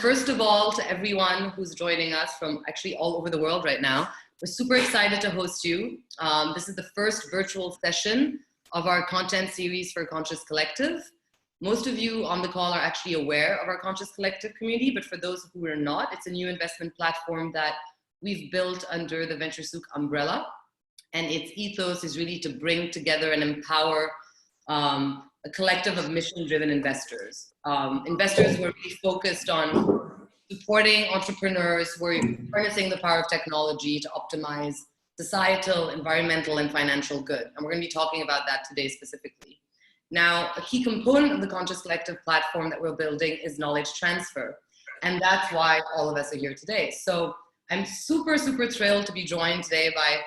First of all, to everyone who's joining us from actually all over the world right now, we're super excited to host you. This is the first virtual session of our content series for Conscious Collective. Most of you on the call are actually aware of our Conscious Collective community, but for those who are not, it's a new investment platform that we've built under the VentureSouq umbrella. And its ethos is really to bring together and empower a collective of mission-driven investors. Investors who are really focused on supporting entrepreneurs who are harnessing the power of technology to optimize societal, environmental, and financial good. And we're going to be talking about that today specifically. Now, a key component of the Conscious Collective platform that we're building is knowledge transfer. And that's why all of us are here today. So I'm super, super thrilled to be joined today by,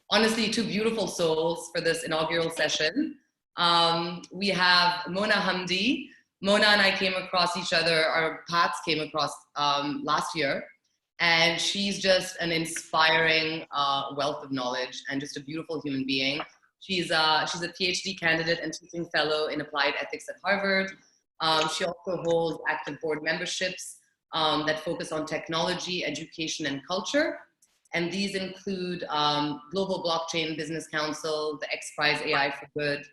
honestly, two beautiful souls for this inaugural session. We have Mona Hamdy. Mona and I came across each other, our paths came across last year, and she's just an inspiring wealth of knowledge and just a beautiful human being. She's a PhD candidate and teaching fellow in applied ethics at Harvard. She also holds active board memberships that focus on technology, education, and culture. And these include Global Blockchain Business Council, the X Prize AI for Good,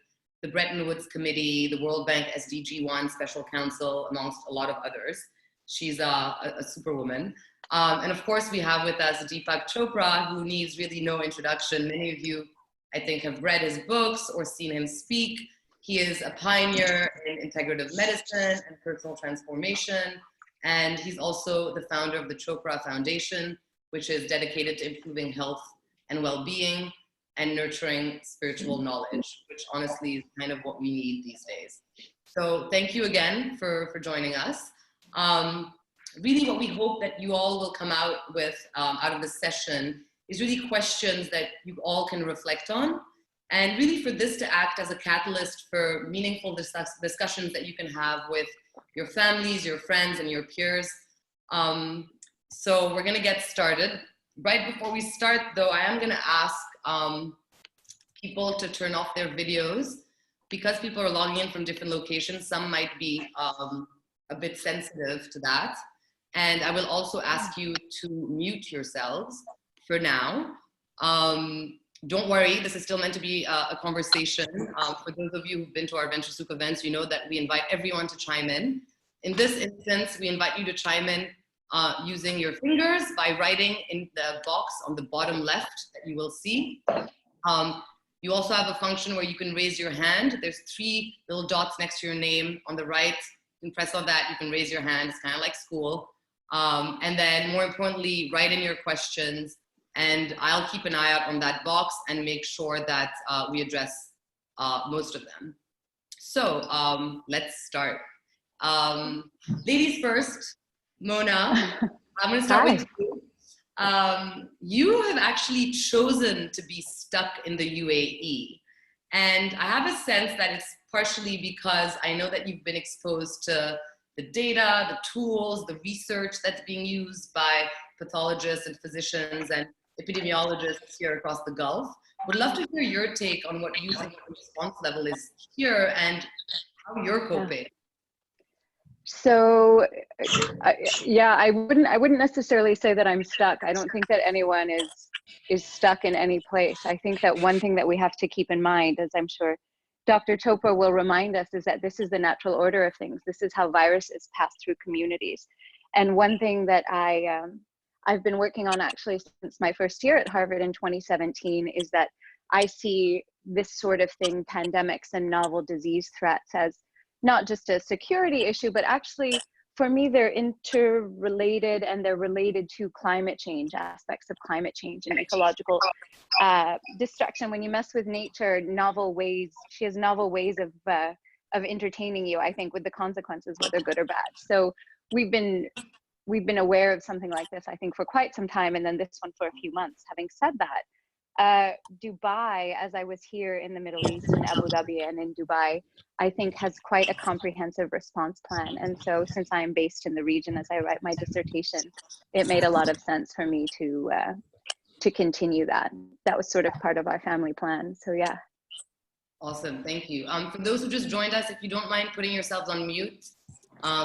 the Bretton Woods Committee, the World Bank SDG 1 Special Counsel, amongst a lot of others. She's a superwoman. And of course, we have with us Deepak Chopra, who needs really no introduction. Many of you, I think, have read his books or seen him speak. He is a pioneer in integrative medicine and personal transformation. And he's also the founder of the Chopra Foundation, which is dedicated to improving health and well-being and nurturing spiritual knowledge, which honestly is kind of what we need these days. So thank you again for joining us. Really what we hope that you all will come out with out of this session is really questions that you all can reflect on, and really for this to act as a catalyst for meaningful discussions that you can have with your families, your friends, and your peers. So we're gonna get started. Right before we start though, I am gonna ask people to turn off their videos because people are logging in from different locations. Some might be a bit sensitive to that. And I will also ask you to mute yourselves for now. Don't worry, this is still meant to be a conversation. For those of you who've been to our VentureSouq events, you know that we invite everyone to chime in. In this instance, we invite you to chime in using your fingers by writing in the box on the bottom left that you will see. You also have a function where you can raise your hand. There's 3 little dots next to your name on the right. You can press on that, you can raise your hand. It's kind of like school. And then more importantly, write in your questions, and I'll keep an eye out on that box and make sure that we address most of them. So let's start. Ladies first, Mona, I'm gonna start with you. You have actually chosen to be stuck in the UAE. And I have a sense that it's partially because I know that you've been exposed to the data, the tools, the research that's being used by pathologists and physicians and epidemiologists here across the Gulf. Would love to hear your take on what you think the response level is here and how you're coping. So, yeah, I wouldn't necessarily say that I'm stuck. I don't think that anyone is stuck in any place. I think that one thing that we have to keep in mind, as I'm sure Dr. Chopra will remind us, is that this is the natural order of things. This is how viruses pass through communities. And one thing that I've been working on actually since my first year at Harvard in 2017 is that I see this sort of thing, pandemics and novel disease threats, as not just a security issue, but actually for me, they're interrelated, and they're related to climate change, aspects of climate change and ecological destruction. When you mess with nature, she has novel ways of entertaining you, I think, with the consequences, whether good or bad. So we've been aware of something like this, I think, for quite some time, and then this one for a few months. Having said that, Dubai, as I was here in the Middle East, in Abu Dhabi and in Dubai, I think has quite a comprehensive response plan. And so since I am based in the region as I write my dissertation, it made a lot of sense for me to continue that. That was sort of part of our family plan. So yeah. Awesome, thank you. For those who just joined us, if you don't mind putting yourselves on mute,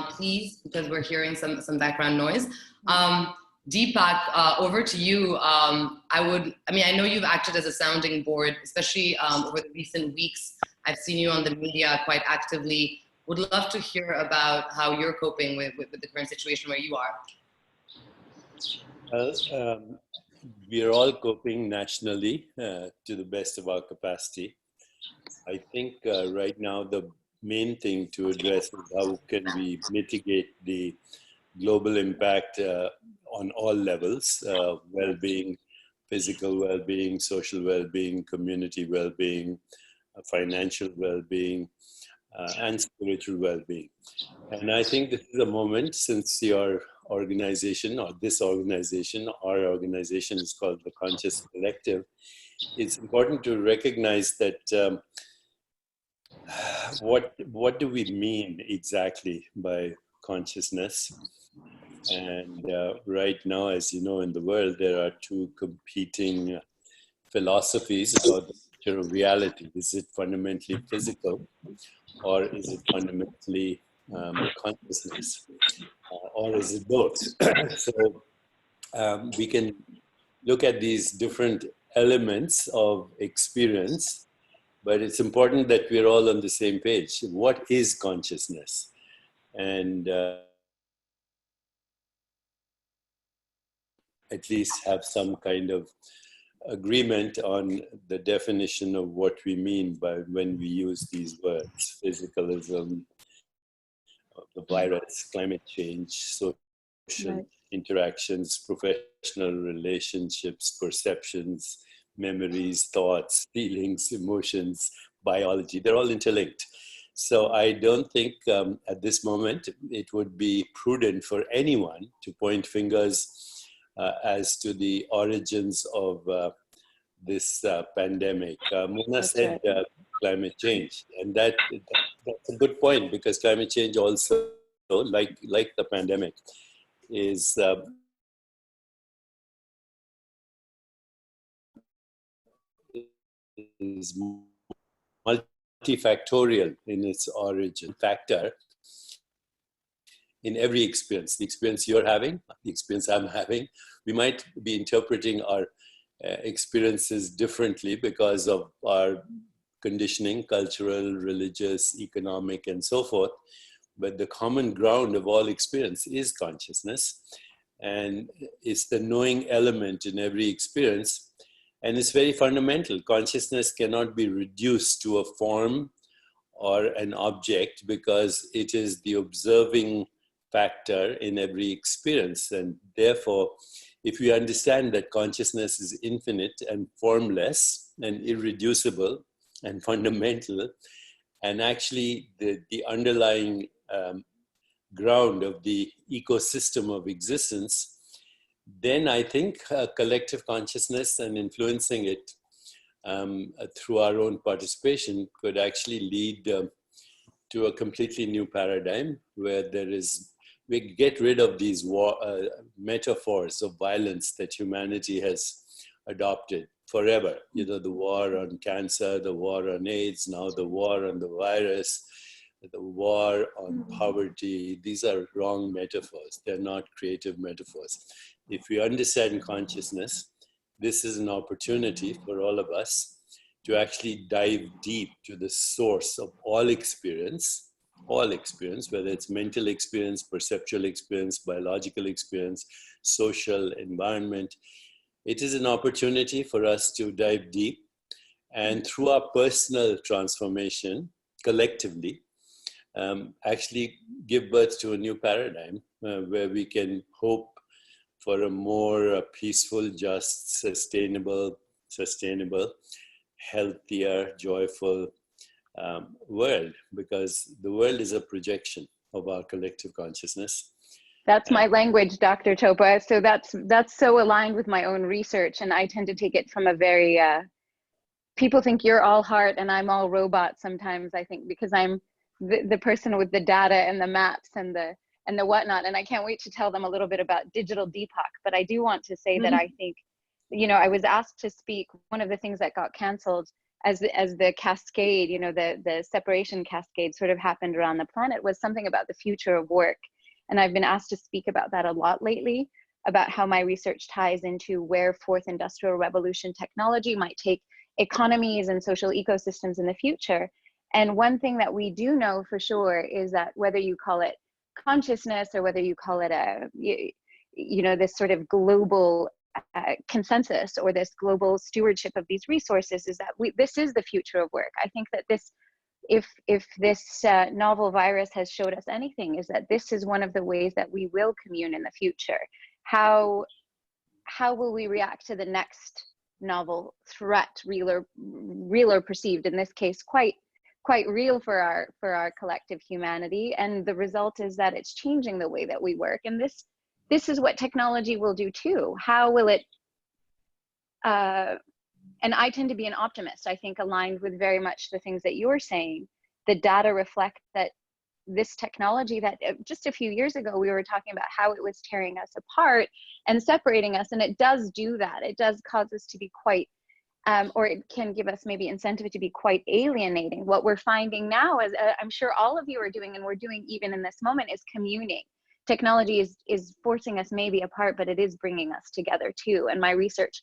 please, because we're hearing some background noise. Deepak, over to you. I know you've acted as a sounding board, especially over the recent weeks. I've seen you on the media quite actively. Would love to hear about how you're coping with the current situation where you are. Well, we are all coping nationally to the best of our capacity. I think right now the main thing to address is how can we mitigate the global impact on all levels, well-being, physical well-being, social well-being, community well-being, financial well-being, and spiritual well-being. And I think this is a moment, since your organization, or this organization, our organization is called the Conscious Collective, it's important to recognize that what do we mean exactly by consciousness? And right now, as you know, in the world, there are two competing philosophies about the nature of reality. Is it fundamentally physical, or is it fundamentally consciousness, or is it both? So we can look at these different elements of experience, but it's important that we're all on the same page. What is consciousness? And at least have some kind of agreement on the definition of what we mean by when we use these words: physicalism, the virus, climate change, social interactions, professional relationships, perceptions, memories, thoughts, feelings, emotions, biology. They're all interlinked. So I don't think at this moment it would be prudent for anyone to point fingers as to the origins of this pandemic. Mona said climate change, and that's a good point, because climate change also, like the pandemic, is multifactorial in its origin. Factor in every experience, the experience you're having, the experience I'm having, we might be interpreting our experiences differently because of our conditioning, cultural, religious, economic, and so forth. But the common ground of all experience is consciousness. And it's the knowing element in every experience. And it's very fundamental. Consciousness cannot be reduced to a form or an object, because it is the observing factor in every experience. And therefore, if we understand that consciousness is infinite and formless and irreducible and fundamental, and actually the underlying ground of the ecosystem of existence, then I think collective consciousness and influencing it through our own participation could actually lead to a completely new paradigm, where we get rid of these metaphors of violence that humanity has adopted forever. You know, the war on cancer, the war on AIDS, now the war on the virus, the war on poverty. These are wrong metaphors. They're not creative metaphors. If we understand consciousness, this is an opportunity for all of us to actually dive deep to the source of all experience, whether it's mental experience, perceptual experience, biological experience, social environment. It is an opportunity for us to dive deep, and through our personal transformation, collectively, actually give birth to a new paradigm where we can hope for a more peaceful, just, sustainable, healthier, joyful world, because the world is a projection of our collective consciousness. That's my language, Dr. Chopra. So that's so aligned with my own research, and I tend to take it from a very people think you're all heart and I'm all robot sometimes, I think, because I'm the person with the data and the maps and the whatnot. And I can't wait to tell them a little bit about digital Deepak. But I do want to say that I think, you know, I was asked to speak. One of the things that got canceled as the cascade, you know, the separation cascade sort of happened around the planet, was something about the future of work. And I've been asked to speak about that a lot lately, about how my research ties into where fourth industrial revolution technology might take economies and social ecosystems in the future. And one thing that we do know for sure is that whether you call it consciousness or whether you call it you know, this sort of global consensus or this global stewardship of these resources, is that this is the future of work. I think that this, if this novel virus has showed us anything, is that this is one of the ways that we will commune in the future. How will we react to the next novel threat, real or perceived, in this case quite real for our collective humanity? And the result is that it's changing the way that we work, and this is what technology will do too. How will it and I tend to be an optimist, I think, aligned with very much the things that you're saying. The data reflect that this technology, that just a few years ago we were talking about how it was tearing us apart and separating us, and it does do that. It does cause us to be quite or it can give us maybe incentive to be quite alienating. What we're finding now, as I'm sure all of you are doing, and we're doing even in this moment, is communing. Technology is forcing us maybe apart, but it is bringing us together too. And my research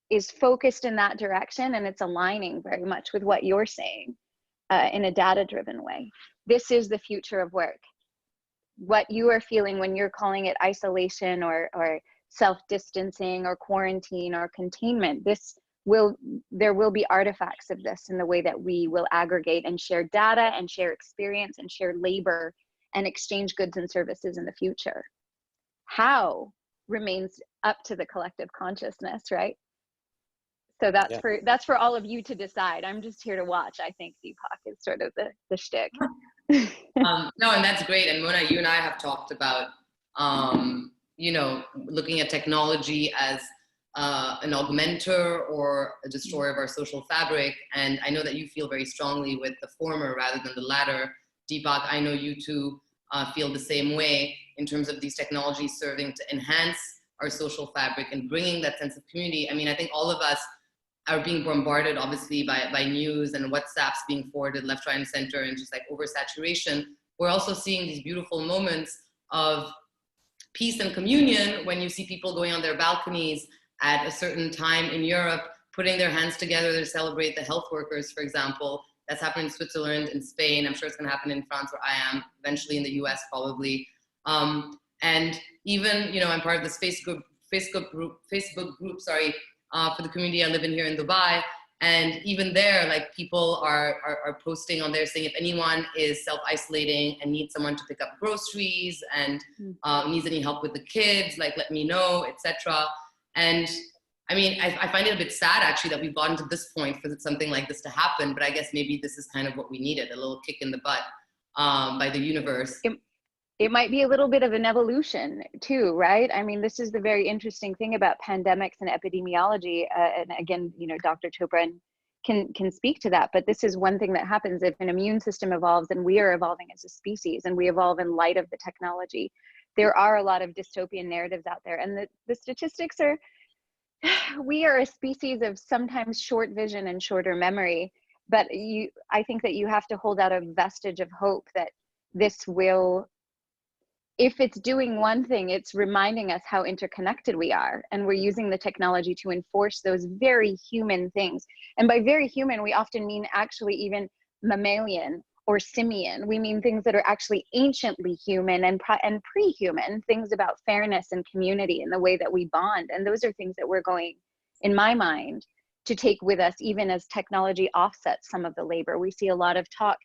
is focused in that direction, and it's aligning very much with what you're saying in a data-driven way. This is the future of work. What you are feeling when you're calling it isolation or self-distancing or quarantine or containment, there will be artifacts of this in the way that we will aggregate and share data and share experience and share labor and exchange goods and services in the future. How remains up to the collective consciousness, right? So that's for all of you to decide. I'm just here to watch. I think Deepak is sort of the shtick. No, and that's great. And Mona, you and I have talked about, you know, looking at technology as an augmenter or a destroyer of our social fabric. And I know that you feel very strongly with the former rather than the latter. Deepak, I know you two feel the same way in terms of these technologies serving to enhance our social fabric and bringing that sense of community. I mean, I think all of us are being bombarded, obviously, by news and WhatsApps being forwarded left, right, and center, and just like oversaturation. We're also seeing these beautiful moments of peace and communion when you see people going on their balconies at a certain time in Europe, putting their hands together to celebrate the health workers, for example. That's happened in Switzerland, in Spain. I'm sure it's going to happen in France, where I am, eventually in the US, probably. And even, you know, I'm part of this Facebook group, for the community I live in here in Dubai. And even there, like, people are posting on there saying if anyone is self-isolating and needs someone to pick up groceries and needs any help with the kids, like, let me know, etc. And I mean, I find it a bit sad, actually, that we've gotten to this point for something like this to happen. But I guess maybe this is kind of what we needed, a little kick in the butt by the universe. It might be a little bit of an evolution too, right? I mean, this is the very interesting thing about pandemics and epidemiology. And again, you know, Dr. Chopra can speak to that, but this is one thing that happens if an immune system evolves, and we are evolving as a species, and we evolve in light of the technology. There are a lot of dystopian narratives out there, and the statistics are, we are a species of sometimes short vision and shorter memory, but I think that you have to hold out a vestige of hope that this will, if it's doing one thing, it's reminding us how interconnected we are, and we're using the technology to enforce those very human things. And by very human, we often mean actually even mammalian or simian. We mean things that are actually anciently human and pre-human, things about fairness and community and the way that we bond. And those are things that we're going, in my mind, to take with us, even as technology offsets some of the labor. We see a lot of talk,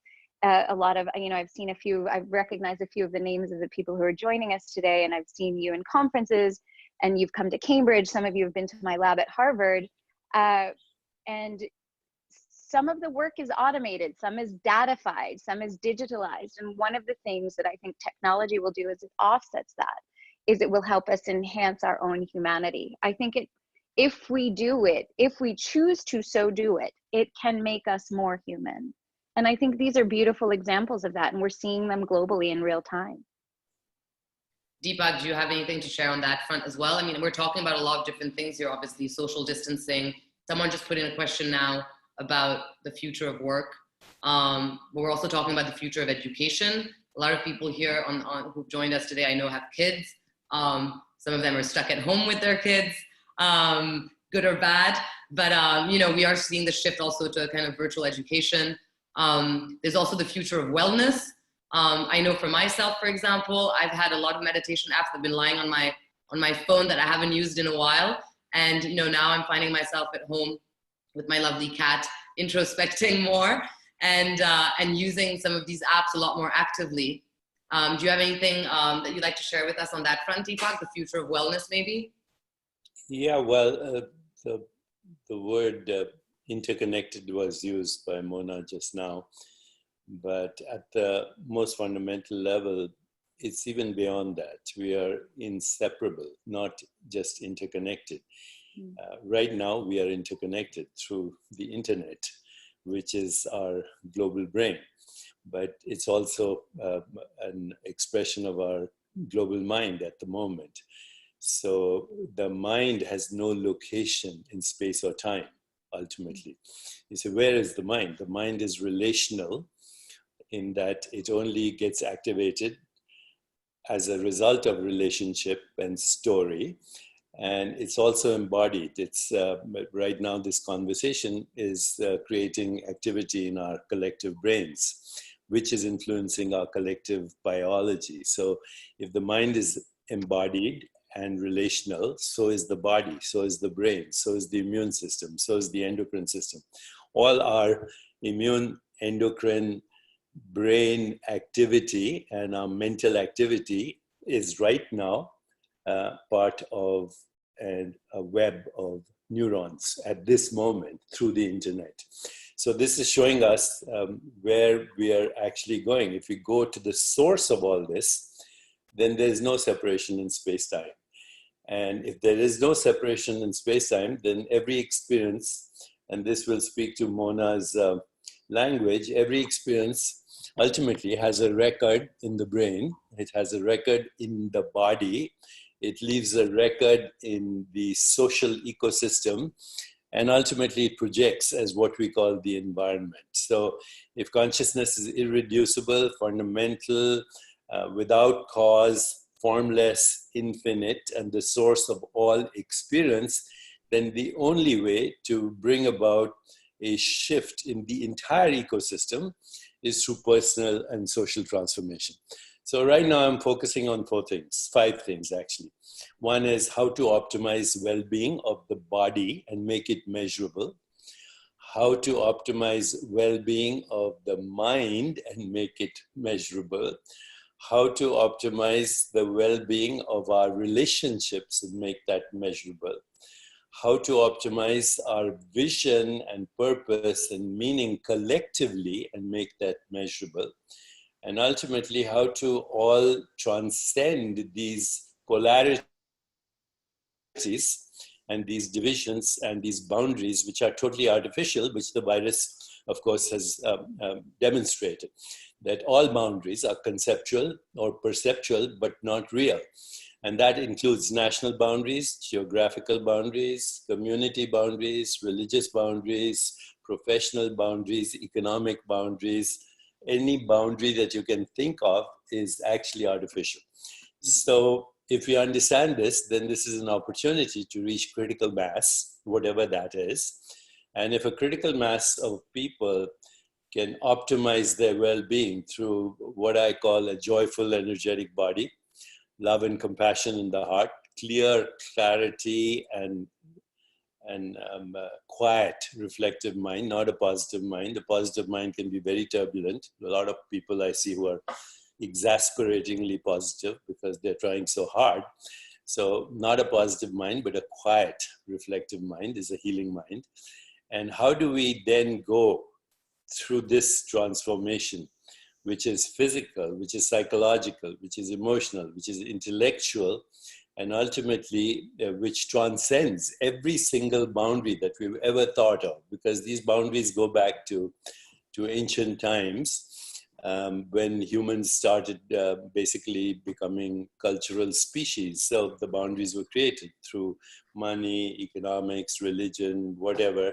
you know, I've recognized a few of the names of the people who are joining us today, and I've seen you in conferences, and you've come to Cambridge. Some of you have been to my lab at Harvard, and some of the work is automated, some is datafied, some is digitalized. And one of the things that I think technology will do is it offsets that, is it will help us enhance our own humanity. I think if we choose to so do it, it can make us more human. And I think these are beautiful examples of that, and we're seeing them globally in real time. Deepak, do you have anything to share on that front as well? I mean, we're talking about a lot of different things here, obviously, social distancing, someone just put in a question now about the future of work. But we're also talking about the future of education. A lot of people here who've joined us today, I know, have kids. Some of them are stuck at home with their kids, good or bad. But, you know, we are seeing the shift also to a kind of virtual education. There's also the future of wellness. I know for myself, for example, I've had a lot of meditation apps that have been lying on my phone that I haven't used in a while. And, you know, now I'm finding myself at home with my lovely cat, introspecting more and using some of these apps a lot more actively. Do you have anything that you'd like to share with us on that front, Deepak, the future of wellness maybe? Yeah, well, the word interconnected was used by Mona just now, but at the most fundamental level, it's even beyond that. We are inseparable, not just interconnected. Right now, we are interconnected through the internet, which is our global brain, but it's also an expression of our global mind at the moment. So the mind has no location in space or time, ultimately. You say, where is the mind? The mind is relational in that it only gets activated as a result of relationship and story. And it's also embodied. It's right now this conversation is creating activity in our collective brains, which is influencing our collective biology. So if the mind is embodied and relational, so is the body, so is the brain, so is the immune system, so is the endocrine system. All our immune, endocrine, brain activity and our mental activity is right now part of a web of neurons at this moment through the internet. So this is showing us where we are actually going. If we go to the source of all this, then there's no separation in space-time. And if there is no separation in space-time, then every experience, and this will speak to Mona's language, every experience ultimately has a record in the brain, it has a record in the body, it leaves a record in the social ecosystem, and ultimately it projects as what we call the environment. So if consciousness is irreducible, fundamental, without cause, formless, infinite, and the source of all experience, then the only way to bring about a shift in the entire ecosystem is through personal and social transformation. So right now I'm focusing on five things actually. One is how to optimize well-being of the body and make it measurable. How to optimize well-being of the mind and make it measurable. How to optimize the well-being of our relationships and make that measurable. How to optimize our vision and purpose and meaning collectively and make that measurable. And ultimately, how to all transcend these polarities and these divisions and these boundaries, which are totally artificial, which the virus, of course, has demonstrated, that all boundaries are conceptual or perceptual, but not real. And that includes national boundaries, geographical boundaries, community boundaries, religious boundaries, professional boundaries, economic boundaries. Any boundary that you can think of is actually artificial. So if we understand this, then this is an opportunity to reach critical mass, whatever that is. And if a critical mass of people can optimize their well-being through what I call a joyful, energetic body, love and compassion in the heart, clear clarity and quiet, reflective mind, not a positive mind. A positive mind can be very turbulent. A lot of people I see who are exasperatingly positive because they're trying so hard. So not a positive mind, but a quiet, reflective mind is a healing mind. And how do we then go through this transformation, which is physical, which is psychological, which is emotional, which is intellectual, and ultimately which transcends every single boundary that we've ever thought of, because these boundaries go back to ancient times. when humans started basically becoming cultural species. So the boundaries were created through money, economics, religion, whatever.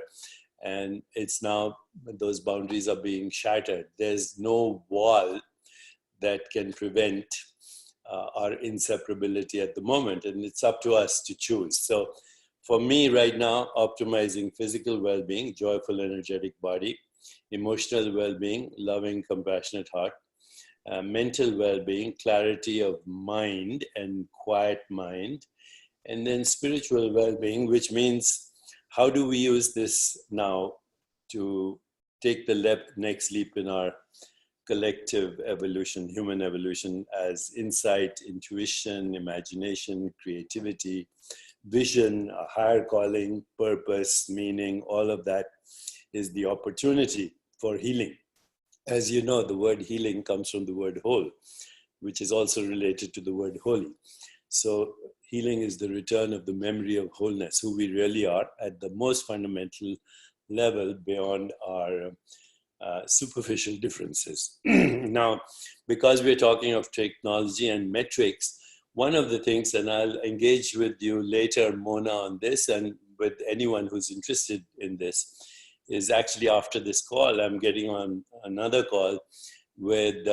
And it's now those boundaries are being shattered. There's no wall that can prevent our inseparability at the moment. And it's up to us to choose. So for me right now, optimizing physical well-being, joyful, energetic body, emotional well-being, loving, compassionate heart, mental well-being, clarity of mind and quiet mind, and then spiritual well-being, which means how do we use this now to take the next leap in our collective evolution, human evolution, as insight, intuition, imagination, creativity, vision, a higher calling, purpose, meaning, all of that is the opportunity for healing. As you know, the word healing comes from the word whole, which is also related to the word holy. So healing is the return of the memory of wholeness, who we really are at the most fundamental level beyond our superficial differences. Now, because we're talking of technology and metrics, one of the things, and I'll engage with you later, Mona, on this, and with anyone who's interested in this, is actually after this call, I'm getting on another call with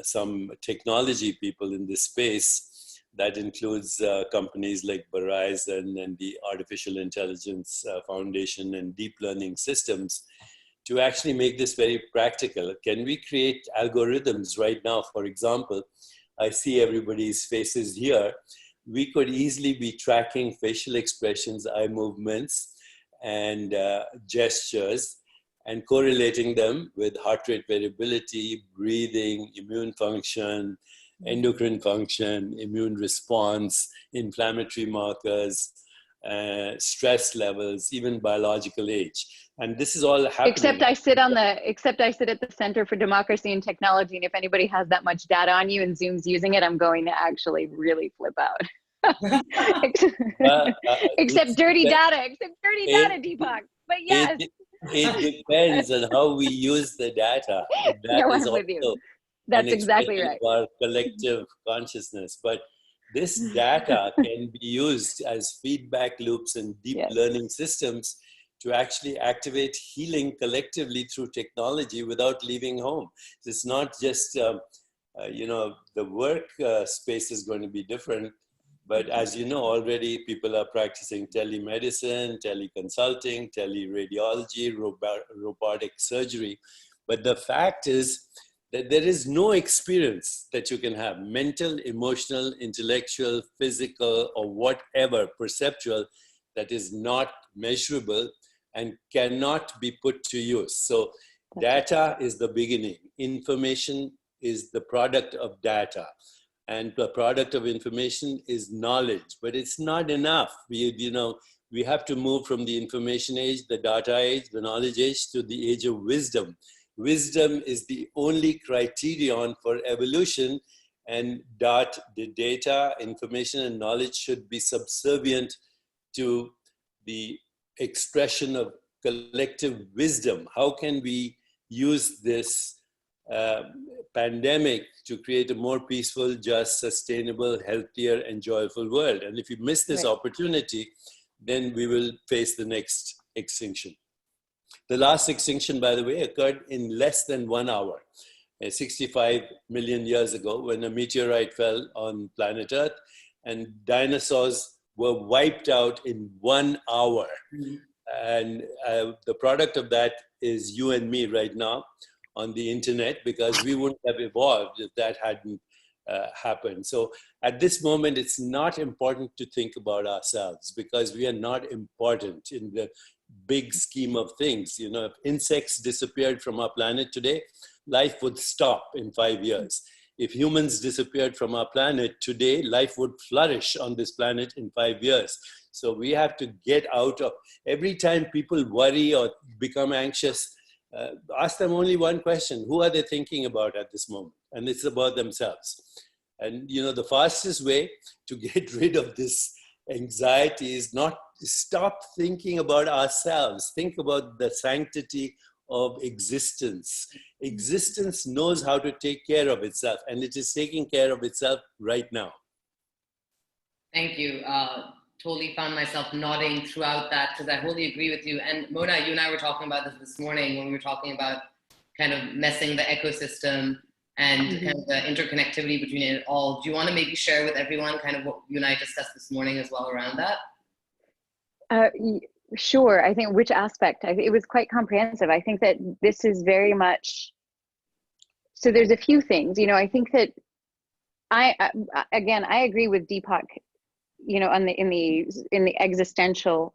some technology people in this space. That includes companies like Verizon and the Artificial Intelligence Foundation and Deep Learning Systems, to actually make this very practical. Can we create algorithms right now? For example, I see everybody's faces here. We could easily be tracking facial expressions, eye movements, and gestures, and correlating them with heart rate variability, breathing, immune function, endocrine function, immune response, inflammatory markers, stress levels, even biological age. And this is all happening. Except I sit at the Center for Democracy and Technology, and if anybody has that much data on you and Zoom's using it, I'm going to actually really flip out. Except dirty data, Deepak. But yes. It depends on how we use the data. No, I'm with you. That's exactly right. Our collective consciousness. But this data can be used as feedback loops and deep learning systems to actually activate healing collectively through technology without leaving home. It's not just, the work space is going to be different, but as you know, already people are practicing telemedicine, teleconsulting, teleradiology, robotic surgery. But the fact is that there is no experience that you can have, mental, emotional, intellectual, physical, or whatever, perceptual, that is not measurable and cannot be put to use. So data is the beginning. Information is the product of data. And the product of information is knowledge, but it's not enough. We have to move from the information age, the data age, the knowledge age, to the age of wisdom. Wisdom is the only criterion for evolution, and the data, information, and knowledge should be subservient to the expression of collective wisdom. How can we use this pandemic to create a more peaceful, just, sustainable, healthier, and joyful world? And if we miss this opportunity, then we will face the next extinction. The last extinction, by the way, occurred in less than 1 hour, 65 million years ago, when a meteorite fell on planet Earth, and dinosaurs were wiped out in 1 hour. And the product of that is you and me right now on the internet, because we wouldn't have evolved if that hadn't happened. So at this moment, it's not important to think about ourselves, because we are not important in the big scheme of things. If insects disappeared from our planet today, life would stop in 5 years. If humans disappeared from our planet today, life would flourish on this planet in 5 years. So we have to get out of, every time people worry or become anxious, ask them only one question: who are they thinking about at this moment? And it's about themselves. And the fastest way to get rid of this anxiety is not stop thinking about ourselves. Think about the sanctity of existence. Existence knows how to take care of itself, and it is taking care of itself right now. Thank you. Totally found myself nodding throughout that because I wholly agree with you. And Mona, you and I were talking about this morning when we were talking about kind of messing the ecosystem and kind of the interconnectivity between it all. Do you want to maybe share with everyone kind of what you and I discussed this morning as well around that? Sure. I think which aspect? It was quite comprehensive. I think that this is very much, so there's a few things, you know, I think that I agree with Deepak, you know, in the existential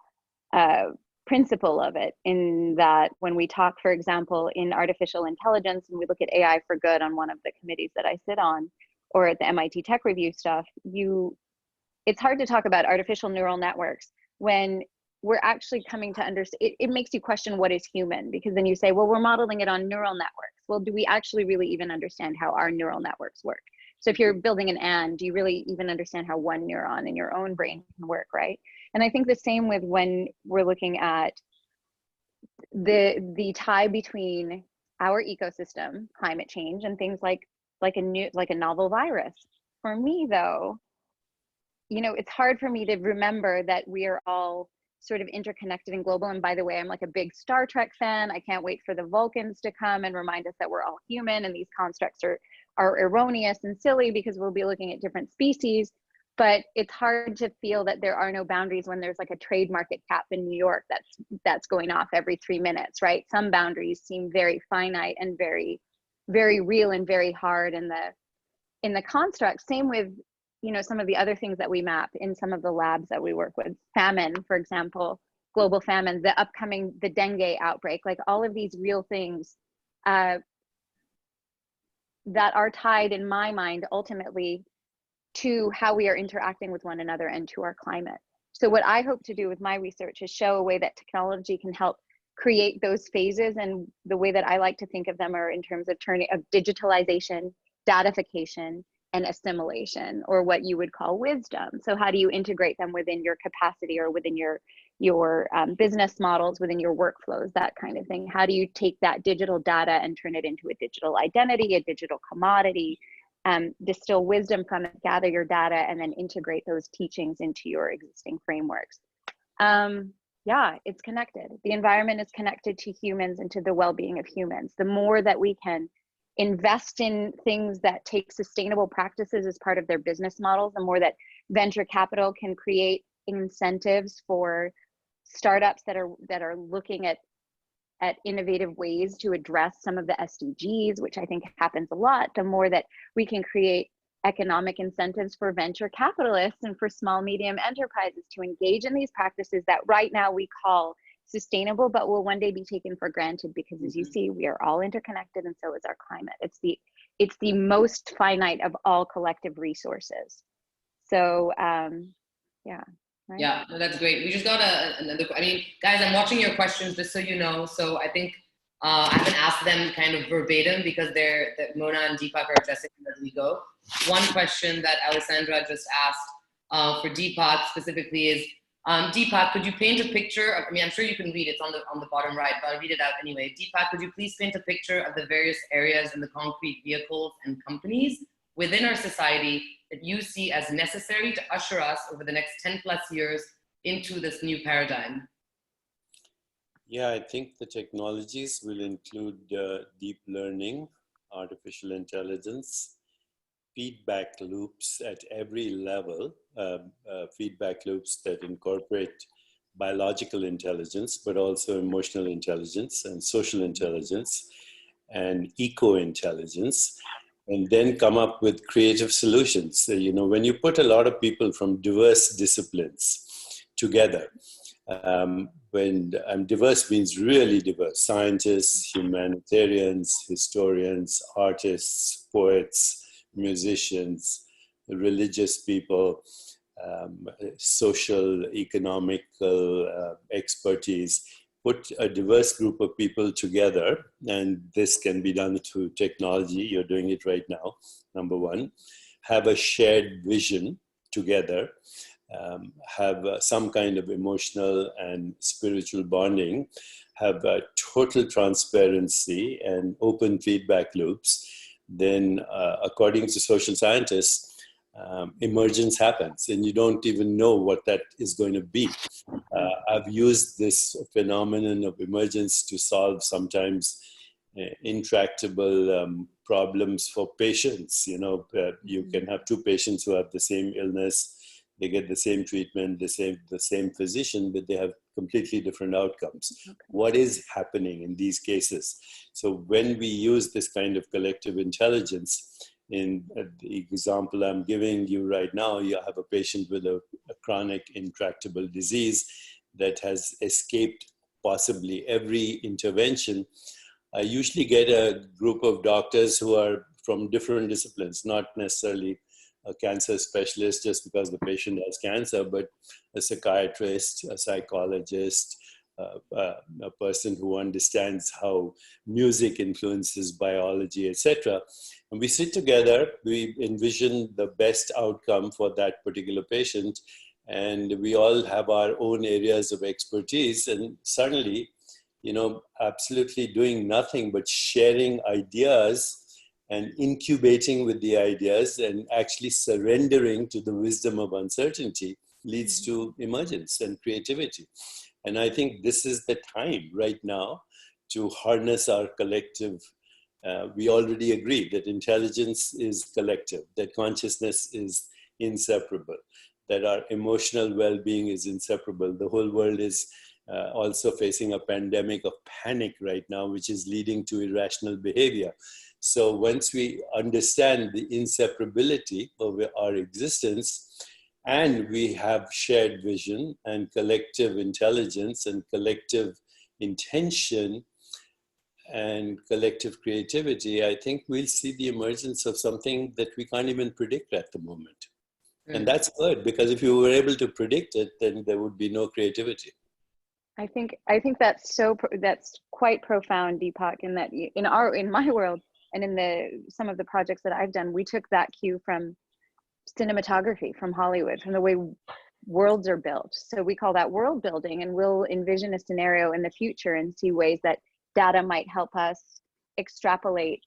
principle of it, in that when we talk, for example, in artificial intelligence, and we look at AI for good on one of the committees that I sit on, or at the MIT Tech Review stuff, it's hard to talk about artificial neural networks when we're actually coming to understand, it makes you question what is human, because then you say, well, we're modeling it on neural networks. Well, do we actually really even understand how our neural networks work? So if you're building an and, do you really even understand how one neuron in your own brain can work, right? And I think the same with when we're looking at the tie between our ecosystem, climate change, and things like a novel virus. For me, though, you know, it's hard for me to remember that we are all sort of interconnected and global. And by the way, I'm like a big Star Trek fan. I can't wait for the Vulcans to come and remind us that we're all human, and these constructs are erroneous and silly because we'll be looking at different species. But it's hard to feel that there are no boundaries when there's like a trade market cap in New York that's going off every 3 minutes, right? Some boundaries seem very finite and very, very real and very hard in the construct. Same with, you know, some of the other things that we map in some of the labs that we work with. Famine, for example, global famine, the dengue outbreak, like all of these real things that are tied, in my mind, ultimately to how we are interacting with one another and to our climate. So what I hope to do with my research is show a way that technology can help create those phases, and the way that I like to think of them are in terms of digitalization, datification, and assimilation, or what you would call wisdom. So how do you integrate them within your capacity, or within your business models, within your workflows, that kind of thing? How do you take that digital data and turn it into a digital identity, a digital commodity, distill wisdom from it, gather your data, and then integrate those teachings into your existing frameworks? Yeah, it's connected. The environment is connected to humans and to the well-being of humans. The more that we can invest in things that take sustainable practices as part of their business models, the more that venture capital can create incentives for startups that are looking at innovative ways to address some of the SDGs, which I think happens a lot, the more that we can create economic incentives for venture capitalists and for small, medium enterprises to engage in these practices that right now we call sustainable, but will one day be taken for granted, because as you see, we are all interconnected, and so is our climate. It's the most finite of all collective resources. So yeah. Right? Yeah, no, that's great. We just got another, I mean, guys, I'm watching your questions just so you know. So I think I haven't asked them kind of verbatim because that Mona and Deepak are addressing them as we go. One question that Alessandra just asked for Deepak specifically is, Deepak, could you paint a picture of, I mean, I'm sure you can read it, it's on the bottom right, but I'll read it out anyway. Deepak, could you please paint a picture of the various areas in the concrete vehicles and companies within our society that you see as necessary to usher us over the next 10 plus years into this new paradigm? Yeah, I think the technologies will include deep learning, artificial intelligence, feedback loops at every level, feedback loops that incorporate biological intelligence, but also emotional intelligence and social intelligence and eco-intelligence, and then come up with creative solutions. So, you know, when you put a lot of people from diverse disciplines together, when diverse means really diverse, scientists, humanitarians, historians, artists, poets, musicians, religious people, social, economical expertise, put a diverse group of people together, and this can be done through technology. You're doing it right now, number one. Have a shared vision together, have some kind of emotional and spiritual bonding, have total transparency and open feedback loops, then according to social scientists, emergence happens and you don't even know what that is going to be. I've used this phenomenon of emergence to solve sometimes intractable problems for patients. You know, you can have two patients who have the same illness, they get the same treatment, the same physician, but they have completely different outcomes. Okay. What is happening in these cases? So when we use this kind of collective intelligence, in the example I'm giving you right now, you have a patient with a chronic intractable disease that has escaped possibly every intervention. I usually get a group of doctors who are from different disciplines, not necessarily a cancer specialist just because the patient has cancer, but a psychiatrist, a psychologist, a person who understands how music influences biology, etc. And we sit together, we envision the best outcome for that particular patient, and we all have our own areas of expertise. And suddenly, you know, absolutely doing nothing but sharing ideas and incubating with the ideas and actually surrendering to the wisdom of uncertainty leads to emergence and creativity. And I think this is the time right now to harness our collective. We already agree that intelligence is collective, that consciousness is inseparable, that our emotional well-being is inseparable. The whole world is also facing a pandemic of panic right now, which is leading to irrational behavior. So once we understand the inseparability of our existence, and we have shared vision and collective intelligence and collective intention and collective creativity, I think we'll see the emergence of something that we can't even predict at the moment. And that's good, because if you were able to predict it, then there would be no creativity. I think that's that's quite profound, Deepak, in that in my world and in some of the projects that I've done, we took that cue from cinematography, from Hollywood, from the way worlds are built. So we call that world building, and we'll envision a scenario in the future and see ways that data might help us extrapolate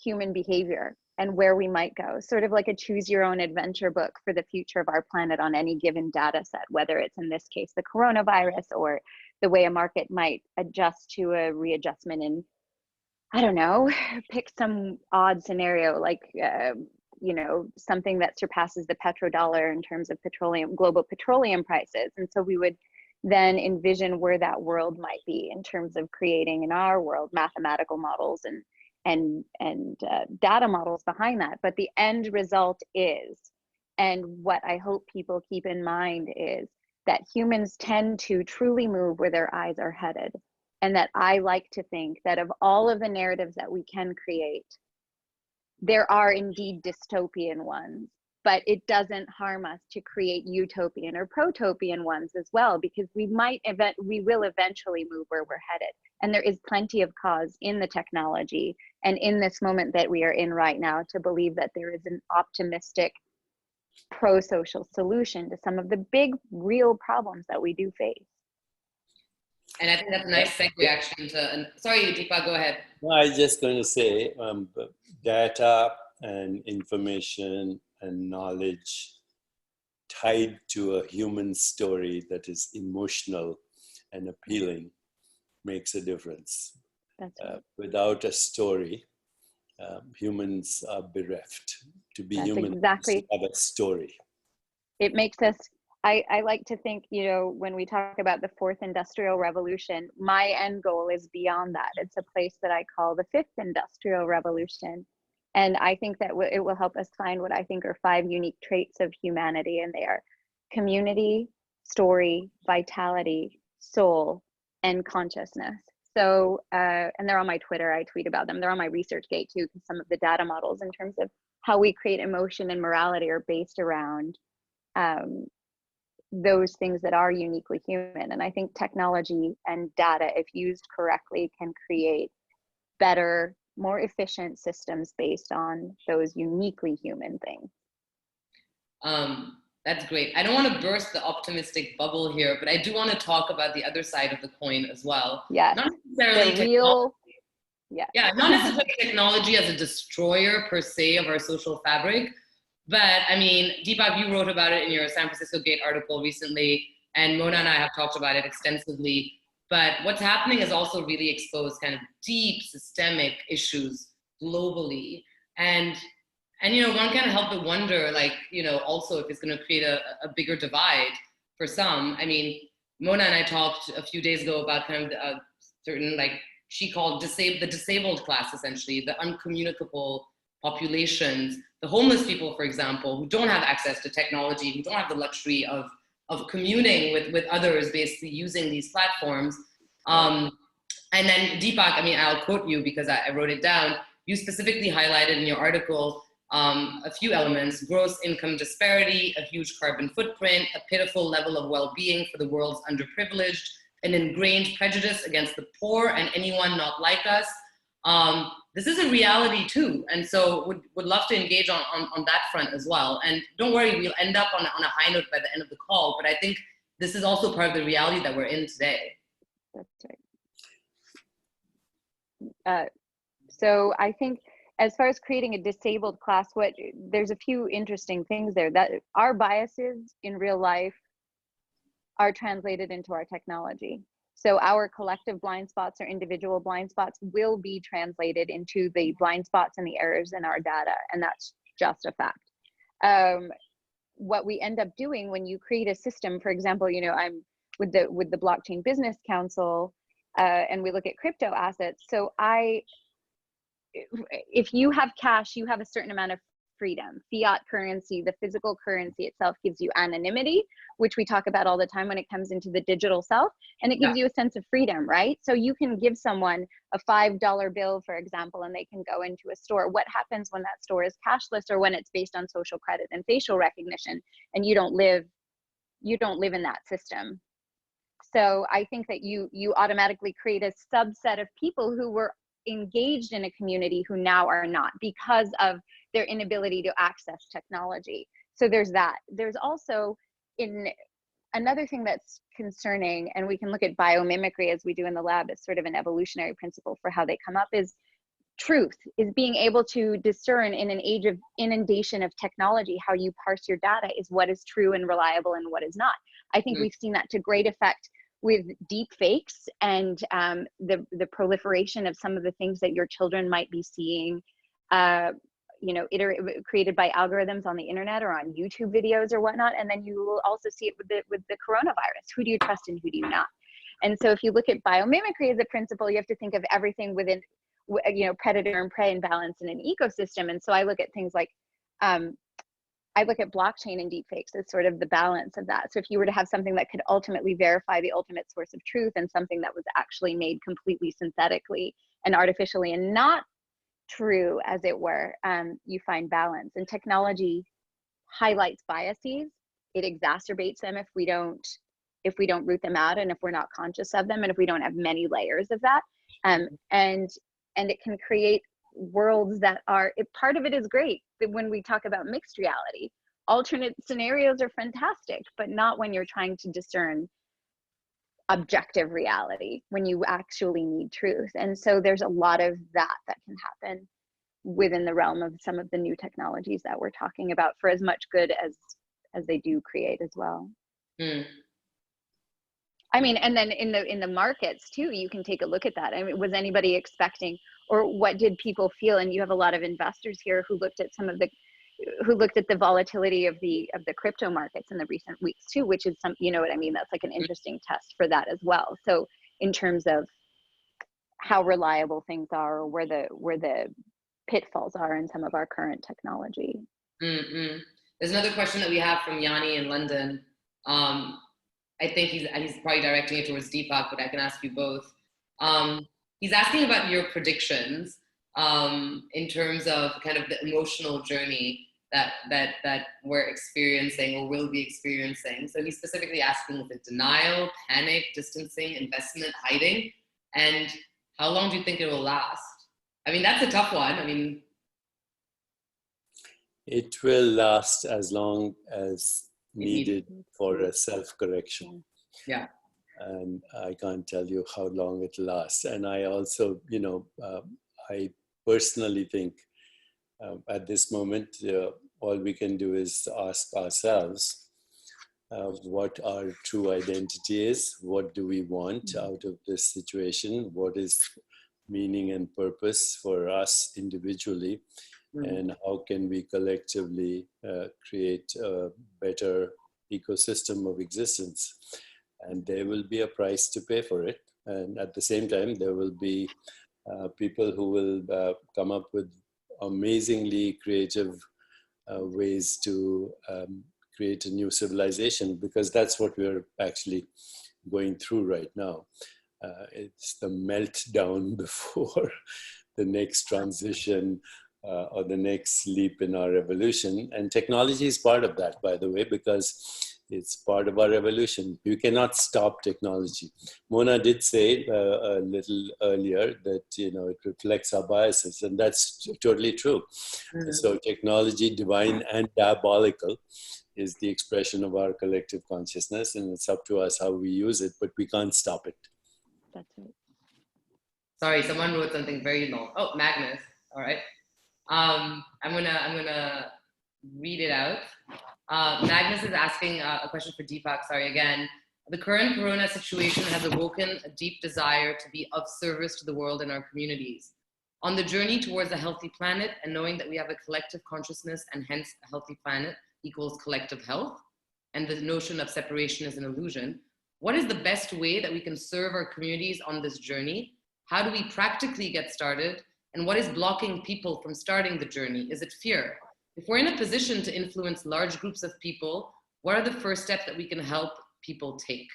human behavior and where we might go, sort of like a choose your own adventure book for the future of our planet on any given data set, whether it's in this case the coronavirus or the way a market might adjust to a readjustment in, I don't know, pick some odd scenario like you know, something that surpasses the petrodollar in terms of global petroleum prices. And so we would then envision where that world might be in terms of creating in our world mathematical models and data models behind that. But the end result is, and what I hope people keep in mind is, that humans tend to truly move where their eyes are headed. And that I like to think that of all of the narratives that we can create, there are indeed dystopian ones, but it doesn't harm us to create utopian or protopian ones as well, because we will eventually move where we're headed. And there is plenty of cause in the technology and in this moment that we are in right now to believe that there is an optimistic pro-social solution to some of the big real problems that we do face. And I think that's a nice segue actually into, sorry, Deepak, go ahead. No, I was just going to say data and information and knowledge tied to a human story that is emotional and appealing makes a difference. That's right. Without a story, humans are bereft. To be human, exactly. to have a story. It makes us, I like to think, you know, when we talk about the fourth industrial revolution, my end goal is beyond that. It's a place that I call the fifth industrial revolution. And I think that it will help us find what I think are 5 unique traits of humanity. And they are community, story, vitality, soul, and consciousness. So, and they're on my Twitter, I tweet about them. They're on my ResearchGate too, because some of the data models in terms of how we create emotion and morality are based around those things that are uniquely human. And I think technology and data, if used correctly, can create better, more efficient systems based on those uniquely human things. That's great. I don't want to burst the optimistic bubble here, but I do want to talk about the other side of the coin as well. Yes. Not necessarily the real, yeah. Yeah, not necessarily technology as a destroyer per se of our social fabric, but I mean, Deepak, you wrote about it in your San Francisco Gate article recently, and Mona and I have talked about it extensively. But what's happening is also really exposed kind of deep systemic issues globally. And you know, one can't help but wonder, like, you know, also if it's going to create a bigger divide for some. I mean, Mona and I talked a few days ago about kind of a certain, like, she called the disabled class, essentially, the uncommunicable populations, the homeless people, for example, who don't have access to technology, who don't have the luxury of communing with others, basically using these platforms. And then Deepak, I mean, I'll quote you because I wrote it down. You specifically highlighted in your article a few elements: gross income disparity, a huge carbon footprint, a pitiful level of well-being for the world's underprivileged, an ingrained prejudice against the poor and anyone not like us. This is a reality too. And so would love to engage on that front as well. And don't worry, we'll end up on a high note by the end of the call, but I think this is also part of the reality that we're in today. That's right. So I think as far as creating a disabled class, there's a few interesting things there, that our biases in real life are translated into our technology. So our collective blind spots or individual blind spots will be translated into the blind spots and the errors in our data, and that's just a fact. What we end up doing when you create a system, for example, you know, I'm with the Blockchain Business Council, and we look at crypto assets. So if you have cash, you have a certain amount of freedom. Fiat currency, the physical currency itself, gives you anonymity, which we talk about all the time when it comes into the digital self, and it gives you a sense of freedom, right? So you can give someone a $5 bill, for example, and they can go into a store. What happens when that store is cashless, or when it's based on social credit and facial recognition, and you don't live in that system? So I think that you automatically create a subset of people who were engaged in a community who now are not, because of their inability to access technology. So there's that. There's also another thing that's concerning, and we can look at biomimicry as we do in the lab as sort of an evolutionary principle for how they come up, is truth, is being able to discern in an age of inundation of technology, how you parse your data is what is true and reliable and what is not. I think we've seen that to great effect with deep fakes and the proliferation of some of the things that your children might be seeing, you know, created by algorithms on the internet or on YouTube videos or whatnot. And then you will also see it with the coronavirus. Who do you trust and who do you not? And so if you look at biomimicry as a principle, you have to think of everything within, you know, predator and prey and balance in an ecosystem. And so I look at things like, I look at blockchain and deepfakes as sort of the balance of that. So if you were to have something that could ultimately verify the ultimate source of truth, and something that was actually made completely synthetically and artificially and not true, as it were, you find balance. And technology highlights biases. It exacerbates them if we don't root them out, and if we're not conscious of them, and if we don't have many layers of that. And it can create worlds that are, part of it is great when we talk about mixed reality. Alternate scenarios are fantastic, but not when you're trying to discern objective reality, when you actually need truth. And so there's a lot of that can happen within the realm of some of the new technologies that we're talking about, for as much good as they do create as well. I mean, and then in the markets too, you can take a look at that. I mean, was anybody expecting, or what did people feel? And you have a lot of investors here who looked at the volatility of the crypto markets in the recent weeks too, which is some, you know what I mean? That's like an interesting test for that as well. So in terms of how reliable things are, or where the pitfalls are in some of our current technology. There's another question that we have from Yanni in London. I think he's probably directing it towards Deepak, but I can ask you both. He's asking about your predictions in terms of kind of the emotional journey that we're experiencing or will be experiencing. So he's specifically asking, is it denial, panic, distancing, investment, hiding? And how long do you think it will last? I mean, that's a tough one. I mean, it will last as long as needed for a self-correction. Yeah. And I can't tell you how long it lasts. And I also, I personally think at this moment, all we can do is ask ourselves what our true identity is, what do we want out of this situation, what is meaning and purpose for us individually, and how can we collectively create a better ecosystem of existence. And there will be a price to pay for it. And at the same time, there will be people who will come up with amazingly creative ways to create a new civilization, because that's what we're actually going through right now. It's the meltdown before the next transition or the next leap in our evolution. And technology is part of that, by the way, because it's part of our evolution. You cannot stop technology. Mona did say a little earlier that, it reflects our biases, and that's totally true. So technology, divine and diabolical, is the expression of our collective consciousness, and it's up to us how we use it, but we can't stop it. That's it. Sorry, someone wrote something very long. Oh, Magnus. All right. I'm gonna read it out. Magnus is asking a question for Deepak. Sorry again. The current corona situation has awoken a deep desire to be of service to the world and our communities. On the journey towards a healthy planet, and knowing that we have a collective consciousness and hence a healthy planet equals collective health, and the notion of separation is an illusion, what is the best way that we can serve our communities on this journey? How do we practically get started? And what is blocking people from starting the journey? Is it fear? If we're in a position to influence large groups of people, what are the first steps that we can help people take?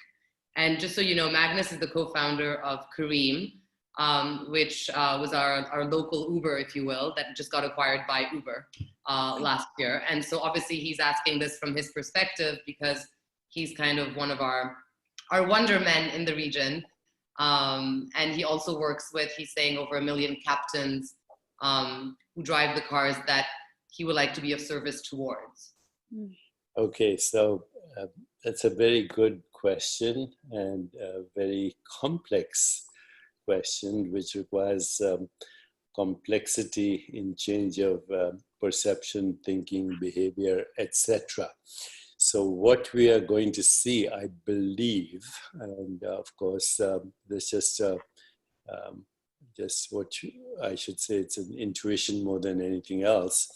And just so you know, Magnus is the co-founder of Careem, which was our local Uber, if you will, that just got acquired by Uber last year. And so obviously he's asking this from his perspective because he's kind of one of our wonder men in the region. And he also works with, he's saying, over 1 million captains who drive the cars that he would like to be of service towards. Okay, so that's a very good question, and a very complex question, which requires complexity in change of perception, thinking, behavior, etc. So what we are going to see, I believe, and of course, there's just what I should say, it's an intuition more than anything else,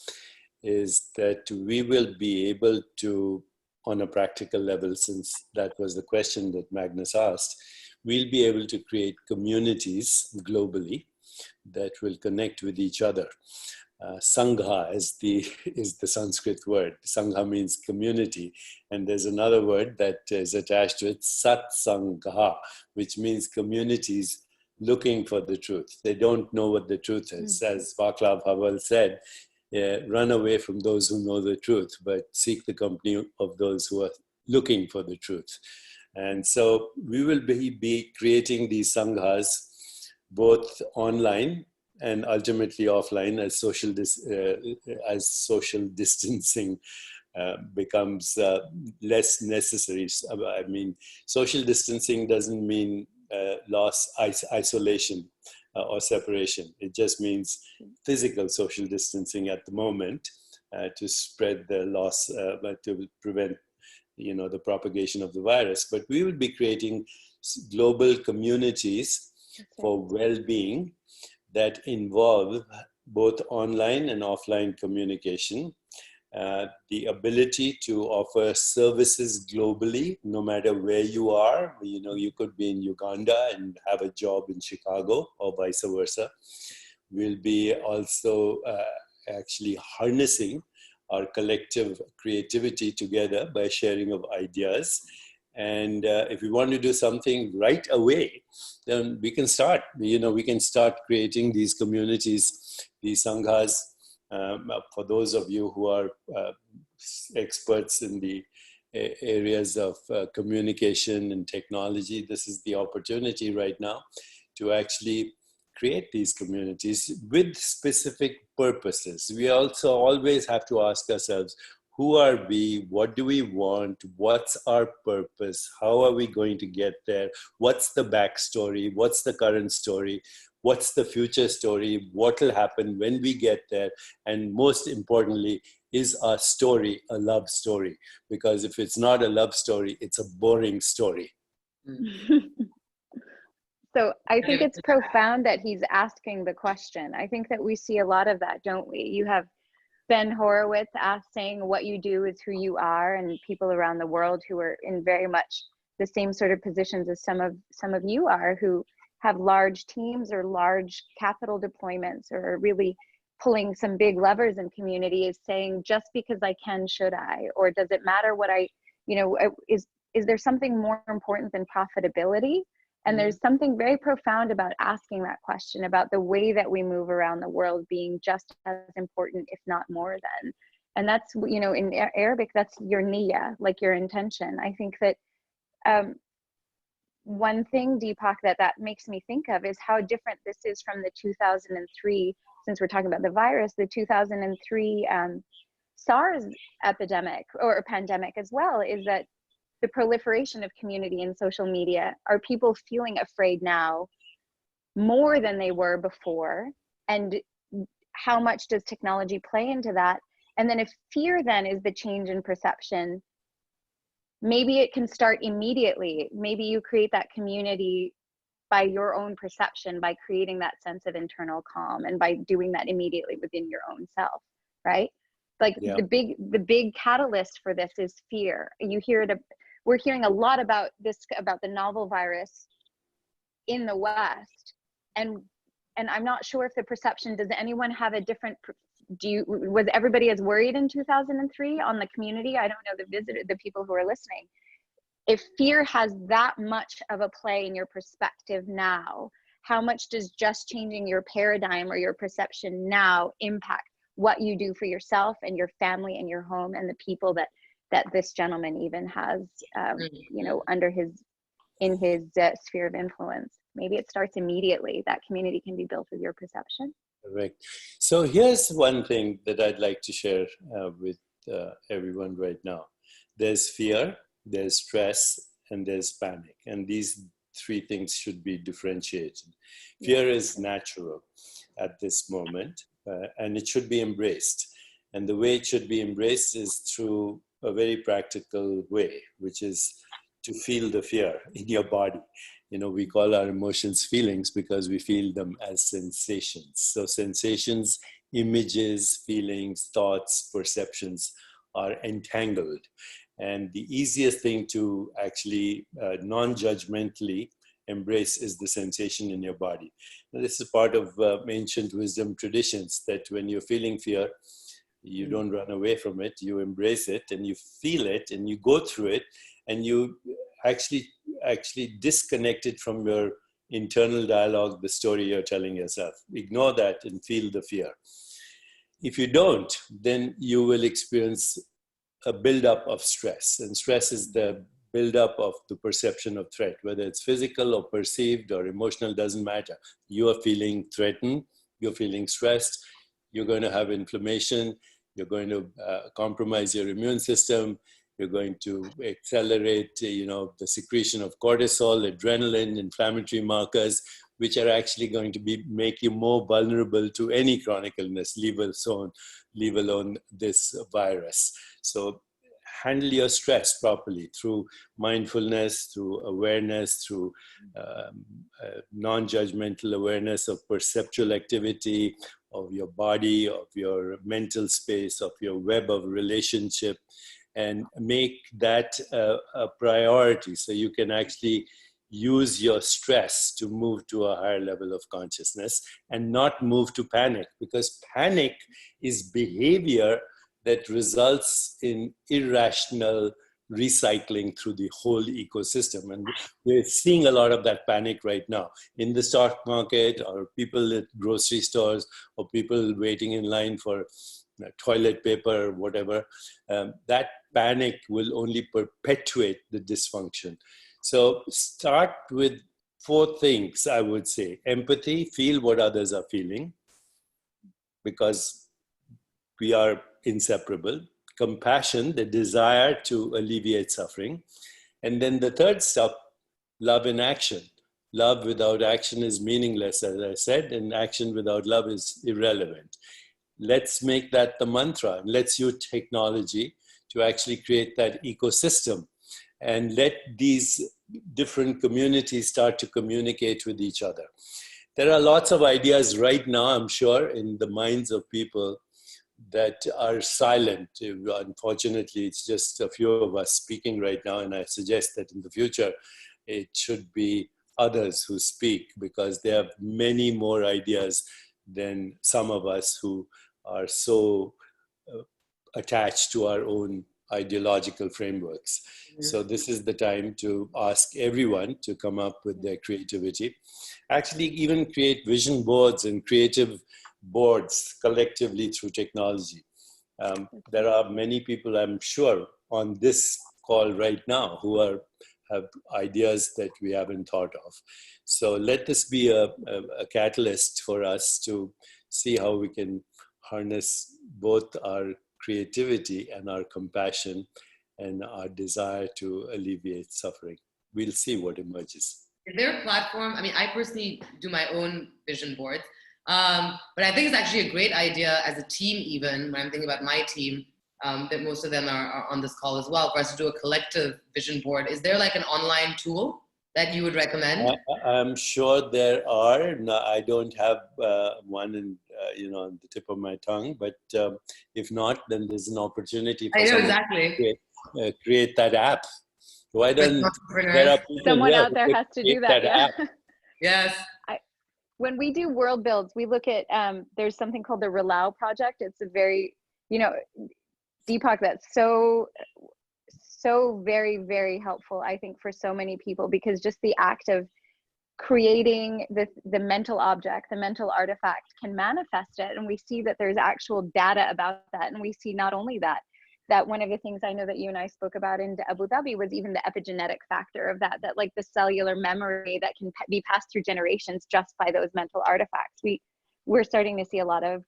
is that we will be able to, on a practical level, since that was the question that Magnus asked, we'll be able to create communities globally that will connect with each other. Sangha is the Sanskrit word. Sangha means community. And there's another word that is attached to it, Satsangha, which means communities looking for the truth. They don't know what the truth is. As Václav Havel said, run away from those who know the truth, but seek the company of those who are looking for the truth. And so we will be creating these sanghas both online and ultimately offline as social distancing becomes less necessary. I mean, social distancing doesn't mean isolation or separation. It just means physical social distancing at the moment to spread the loss, to prevent the propagation of the virus. But we will be creating global communities for well-being that involve both online and offline communication, the ability to offer services globally, no matter where you are. You could be in Uganda and have a job in Chicago, or vice versa. We'll be also actually harnessing our collective creativity together by sharing of ideas. And if we want to do something right away, then we can start. We can start creating these communities, these sanghas. For those of you who are experts in the areas of communication and technology, this is the opportunity right now to actually create these communities with specific purposes. We also always have to ask ourselves, who are we, what do we want, what's our purpose, how are we going to get there, what's the backstory, what's the current story, what's the future story, what will happen when we get there, and most importantly, is our story a love story? Because if it's not a love story, it's a boring story. So I think it's profound that he's asking the question. I think that we see a lot of that, don't we? You have Ben Horowitz saying what you do is who you are, and people around the world who are in very much the same sort of positions as some of you are, who have large teams or large capital deployments or are really pulling some big levers in community, is saying, just because I can, should I? Or does it matter what I, is there something more important than profitability? And there's something very profound about asking that question, about the way that we move around the world being just as important, if not more than. And that's, in Arabic, that's your niyyah, like your intention. I think that one thing, Deepak, that makes me think of is how different this is from the 2003, since we're talking about the virus, the 2003 SARS epidemic or pandemic as well, is that the proliferation of community and social media. Are people feeling afraid now more than they were before? And how much does technology play into that? And then if fear then is the change in perception, maybe it can start immediately. Maybe you create that community by your own perception, by creating that sense of internal calm, and by doing that immediately within your own self, right? Like the big catalyst for this is fear. You hear it. We're hearing a lot about the novel virus in the West, and I'm not sure if the perception, does anyone have a different, was everybody as worried in 2003 on the community? I don't know, the people who are listening. If fear has that much of a play in your perspective now, how much does just changing your paradigm or your perception now impact what you do for yourself and your family and your home and the people that this gentleman even has, in his sphere of influence? Maybe it starts immediately. That community can be built with your perception. Correct. So here's one thing that I'd like to share with everyone right now. There's fear, there's stress, and there's panic. And these three things should be differentiated. Fear is natural at this moment, and it should be embraced. And the way it should be embraced is through a very practical way, which is to feel the fear in your body. We call our emotions feelings because we feel them as sensations. So sensations, images, feelings, thoughts, perceptions are entangled. And the easiest thing to actually non-judgmentally embrace is the sensation in your body. Now, this is part of ancient wisdom traditions, that when you're feeling fear, you don't run away from it, you embrace it and you feel it and you go through it, and you actually disconnect it from your internal dialogue, the story you're telling yourself. Ignore that and feel the fear. If you don't, then you will experience a buildup of stress. And stress is the buildup of the perception of threat, whether it's physical or perceived or emotional, doesn't matter. You are feeling threatened, you're feeling stressed, you're going to have inflammation, you're going to compromise your immune system, you're going to accelerate, the secretion of cortisol, adrenaline, inflammatory markers, which are actually going to make you more vulnerable to any chronic illness, leave alone this virus. So handle your stress properly through mindfulness, through awareness, through non-judgmental awareness of perceptual activity, of your body, of your mental space, of your web of relationship, and make that a priority so you can actually use your stress to move to a higher level of consciousness and not move to panic, because panic is behavior that results in irrational recycling through the whole ecosystem. And we're seeing a lot of that panic right now in the stock market, or people at grocery stores, or people waiting in line for toilet paper or whatever. That panic will only perpetuate the dysfunction. So start with 4 things, I would say. Empathy, feel what others are feeling, because we are inseparable. compassion, the desire to alleviate suffering. And then the third step, love in action. Love without action is meaningless, as I said, and action without love is irrelevant. Let's make that the mantra. Let's use technology to actually create that ecosystem and let these different communities start to communicate with each other. There are lots of ideas right now, I'm sure, in the minds of people that are silent. Unfortunately, it's just a few of us speaking right now, and I suggest that in the future, it should be others who speak, because they have many more ideas than some of us who are so attached to our own ideological frameworks. So this is the time to ask everyone to come up with their creativity. Actually, even create vision boards and creative boards collectively through technology. There are many people, I'm sure, on this call right now who have ideas that we haven't thought of. So let this be a catalyst for us to see how we can harness both our creativity and our compassion and our desire to alleviate suffering. We'll see what emerges. Is there a platform? I mean, I personally do my own vision boards, but I think it's actually a great idea as a team, even when I'm thinking about my team, that most of them are on this call as well, for us to do a collective vision board. Is there like an online tool that you would recommend? I'm sure there are. No, I don't have one on the tip of my tongue, but if not, then there's an opportunity for someone to create that app. Why don't there are people someone here out there has to do that? Yeah. Yes. When we do world builds, we look at there's something called the Relau project. It's a very, Deepak, that's so very, very helpful, I think, for so many people, because just the act of creating the mental object, the mental artifact, can manifest it. And we see that there's actual data about that. And we see not only that one of the things I know that you and I spoke about in Abu Dhabi was even the epigenetic factor of that like the cellular memory that can be passed through generations just by those mental artifacts. We're starting to see a lot of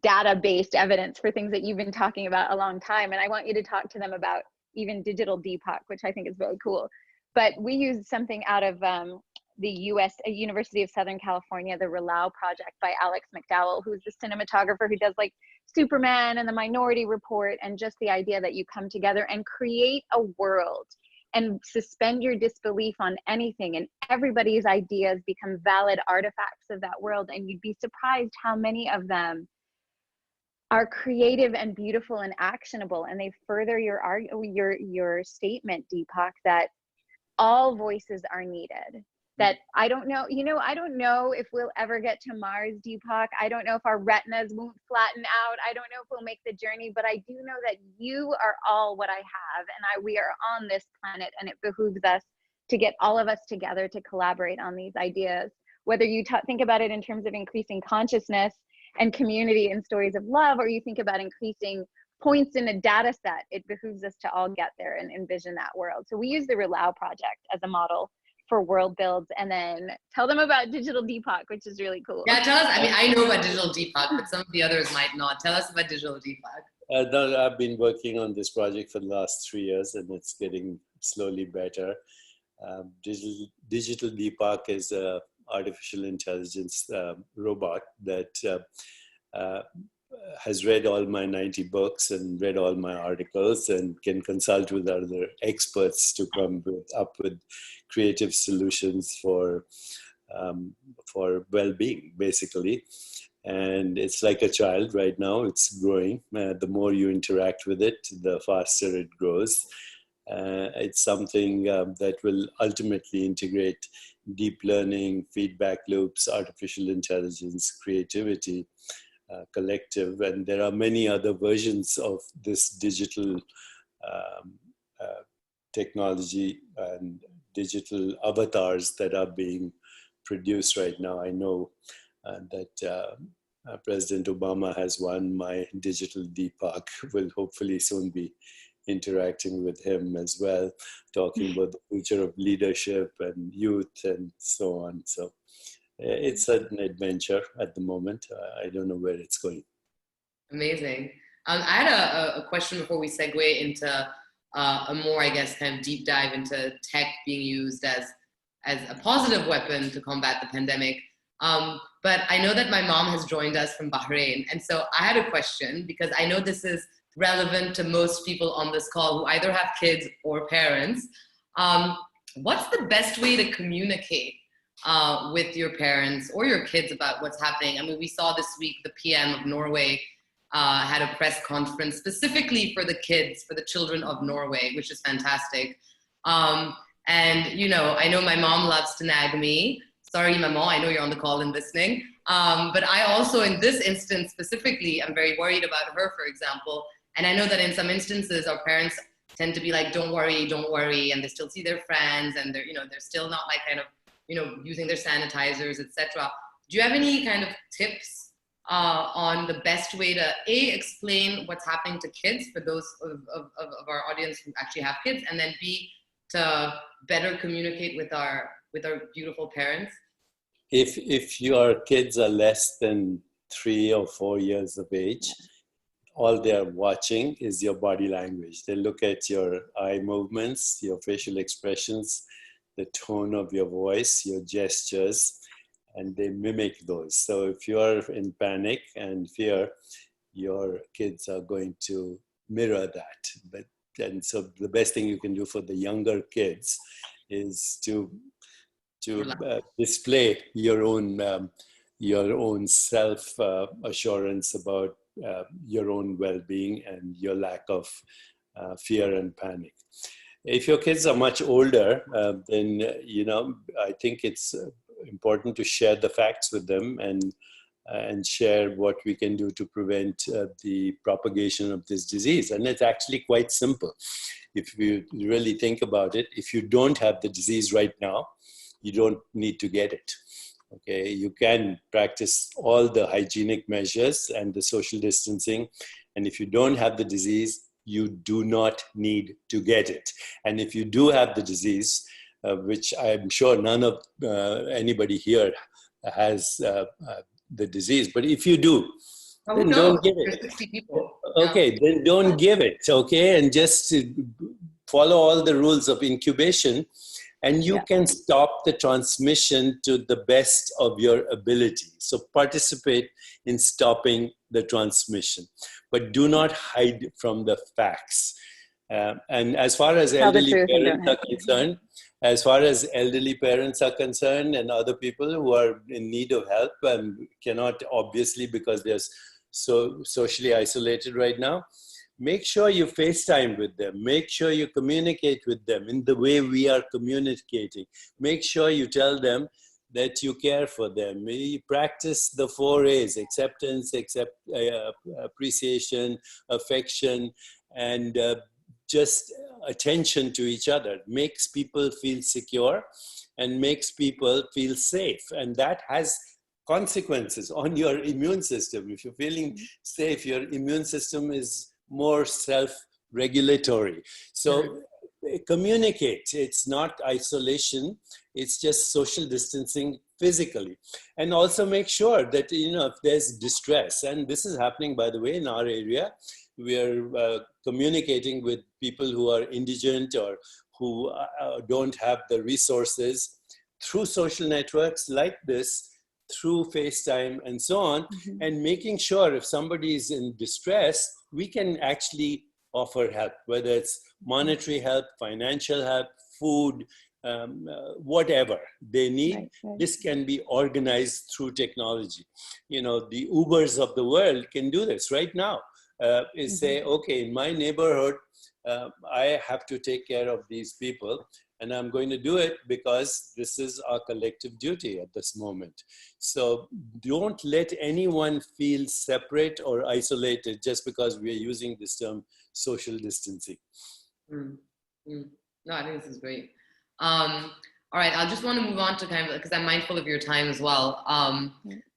data-based evidence for things that you've been talking about a long time. And I want you to talk to them about even digital Deepak, which I think is very cool. But we use something out of the University of Southern California, the Relau project by Alex McDowell, who's the cinematographer who does like Superman and the Minority Report, and just the idea that you come together and create a world and suspend your disbelief on anything, and everybody's ideas become valid artifacts of that world. And you'd be surprised how many of them are creative and beautiful and actionable, and they further your statement, Deepak, that all voices are needed. That I don't know if we'll ever get to Mars, Deepak. I don't know if our retinas won't flatten out. I don't know if we'll make the journey, but I do know that you are all what I have, and we are on this planet, and it behooves us to get all of us together to collaborate on these ideas. Whether you think about it in terms of increasing consciousness and community and stories of love, or you think about increasing points in a data set, it behooves us to all get there and envision that world. So we use the Relau project as a model for world builds, and then tell them about digital Deepak, which is really cool. Yeah, tell us. I mean, I know about digital Deepak, but some of the others might not. Tell us about digital Deepak. I've been working on this project for the last 3 years, and it's getting slowly better. Digital Deepak is a artificial intelligence robot that has read all my 90 books and read all my articles, and can consult with other experts to come up with creative solutions for well-being, basically. And it's like a child right now. It's growing. The more you interact with it, the faster it grows. It's something that will ultimately integrate deep learning, feedback loops, artificial intelligence, creativity, collective. And there are many other versions of this digital technology and digital avatars that are being produced right now. I know that President Obama has one. My digital Deepak will hopefully soon be interacting with him as well, talking about the future of leadership and youth and so on. So it's an adventure at the moment. I don't know where it's going. Amazing. I had a question before we segue into a more, I guess, kind of deep dive into tech being used as a positive weapon to combat the pandemic. But I know that my mom has joined us from Bahrain. And so I had a question, because I know this is relevant to most people on this call who either have kids or parents. What's the best way to communicate with your parents or your kids about what's happening? I mean, we saw this week the PM of Norway had a press conference specifically for the kids, for the children of Norway, which is fantastic. And, you know, I know my mom loves to nag me. Sorry, Maman, I know you're on the call and listening. But I also, in this instance specifically, I'm very worried about her, for example. And I know that in some instances, our parents tend to be like, don't worry. And they still see their friends, and they're, you know, they're still not like kind of, you know, using their sanitizers, etc. Do you have any kind of tips on the best way to A, explain what's happening to kids for those of our audience who actually have kids, and then B, to better communicate with our beautiful parents? If your kids are less than 3 or 4 years of age, all they're watching is your body language. They look at your eye movements, your facial expressions, the tone of your voice, your gestures, and they mimic those. So if you're in panic and fear, your kids are going to mirror that. And so the best thing you can do for the younger kids is to display your own self assurance about your own well-being and your lack of fear and panic. If your kids are much older, then you know, I think it's important to share the facts with them and share what we can do to prevent the propagation of this disease. And it's actually quite simple. If you really think about it, if you don't have the disease right now, you don't need to get it. Okay, you can practice all the hygienic measures and the social distancing. And if you don't have the disease, you do not need to get it. And if you do have the disease, which I'm sure none of anybody here has the disease, but if you do, then don't give it. 60 people. Okay, then don't give it, okay? And just follow all the rules of incubation, and you can stop the transmission to the best of your ability. So participate in stopping the transmission, but do not hide from the facts. And as far as elderly parents are concerned, and other people who are in need of help and cannot, obviously, because they're so socially isolated right now, make sure you FaceTime with them. Make sure you communicate with them in the way we are communicating. Make sure you tell them that you care for them. You practice the 4 A's: acceptance, appreciation, affection, and just attention to each other. Makes people feel secure and makes people feel safe. And that has consequences on your immune system. If you're feeling safe, your immune system is more self-regulatory. So communicate. It's not isolation. It's just social distancing physically. And also make sure that, you know, if there's distress, and this is happening, by the way, in our area, we are communicating with people who are indigent or who don't have the resources through social networks like this, through FaceTime and so on, and making sure if somebody is in distress, we can actually offer help, whether it's monetary help, financial help, food, whatever they need. This can be organized through technology. You know, the Ubers of the world can do this right now. Is say, okay, in my neighborhood, I have to take care of these people, and I'm going to do it because this is our collective duty at this moment. So don't let anyone feel separate or isolated just because we are using this term social distancing. No, I think this is great. All right, I just want to move on to kind of, because I'm mindful of your time as well.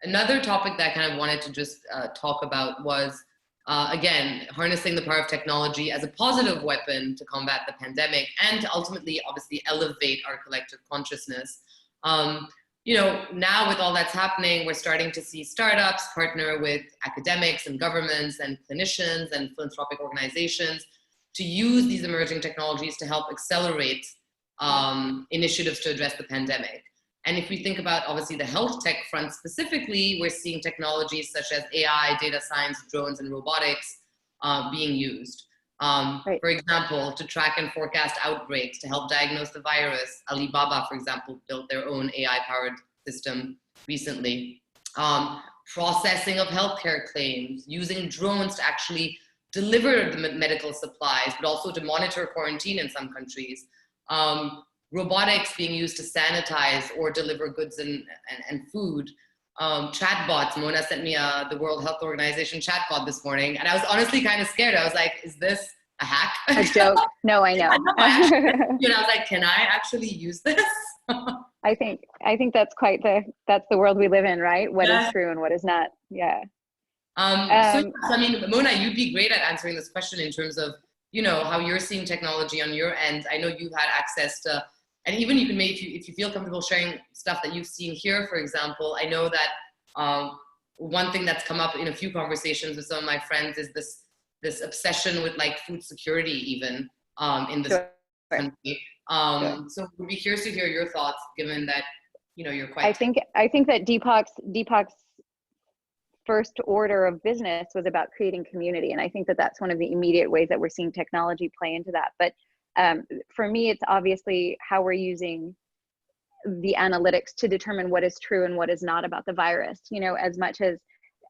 Another topic that I kind of wanted to just talk about was, again, harnessing the power of technology as a positive weapon to combat the pandemic and to ultimately, obviously, elevate our collective consciousness. now with all that's happening, we're starting to see startups partner with academics and governments and clinicians and philanthropic organizations to use these emerging technologies to help accelerate initiatives to address the pandemic. And if we think about, obviously, the health tech front specifically, we're seeing technologies such as AI, data science, drones, and robotics being used. For example, to track and forecast outbreaks, to help diagnose the virus. Alibaba, for example, built their own AI-powered system recently. Processing of healthcare claims, using drones to actually deliver the medical supplies, but also to monitor quarantine in some countries. Robotics being used to sanitize or deliver goods and food. Chatbots. Mona sent me the World Health Organization chatbot this morning, and I was honestly kind of scared. I was like, is this a hack? A joke? No, I know. I was like, can I actually use this? I think that's that's the world we live in, right? What is true and what is not. Yeah. So I mean, Mona, you'd be great at answering this question in terms of, how you're seeing technology on your end. I know you've had access to, and even you can maybe, if you feel comfortable sharing stuff that you've seen here, for example. I know that one thing that's come up in a few conversations with some of my friends is this obsession with like food security, even in this country. So we'd be curious to hear your thoughts, given that you're quite. I think that Deepak's first order of business was about creating community, and I think that that's one of the immediate ways that we're seeing technology play into that. But for me, it's obviously how we're using the analytics to determine what is true and what is not about the virus. As much as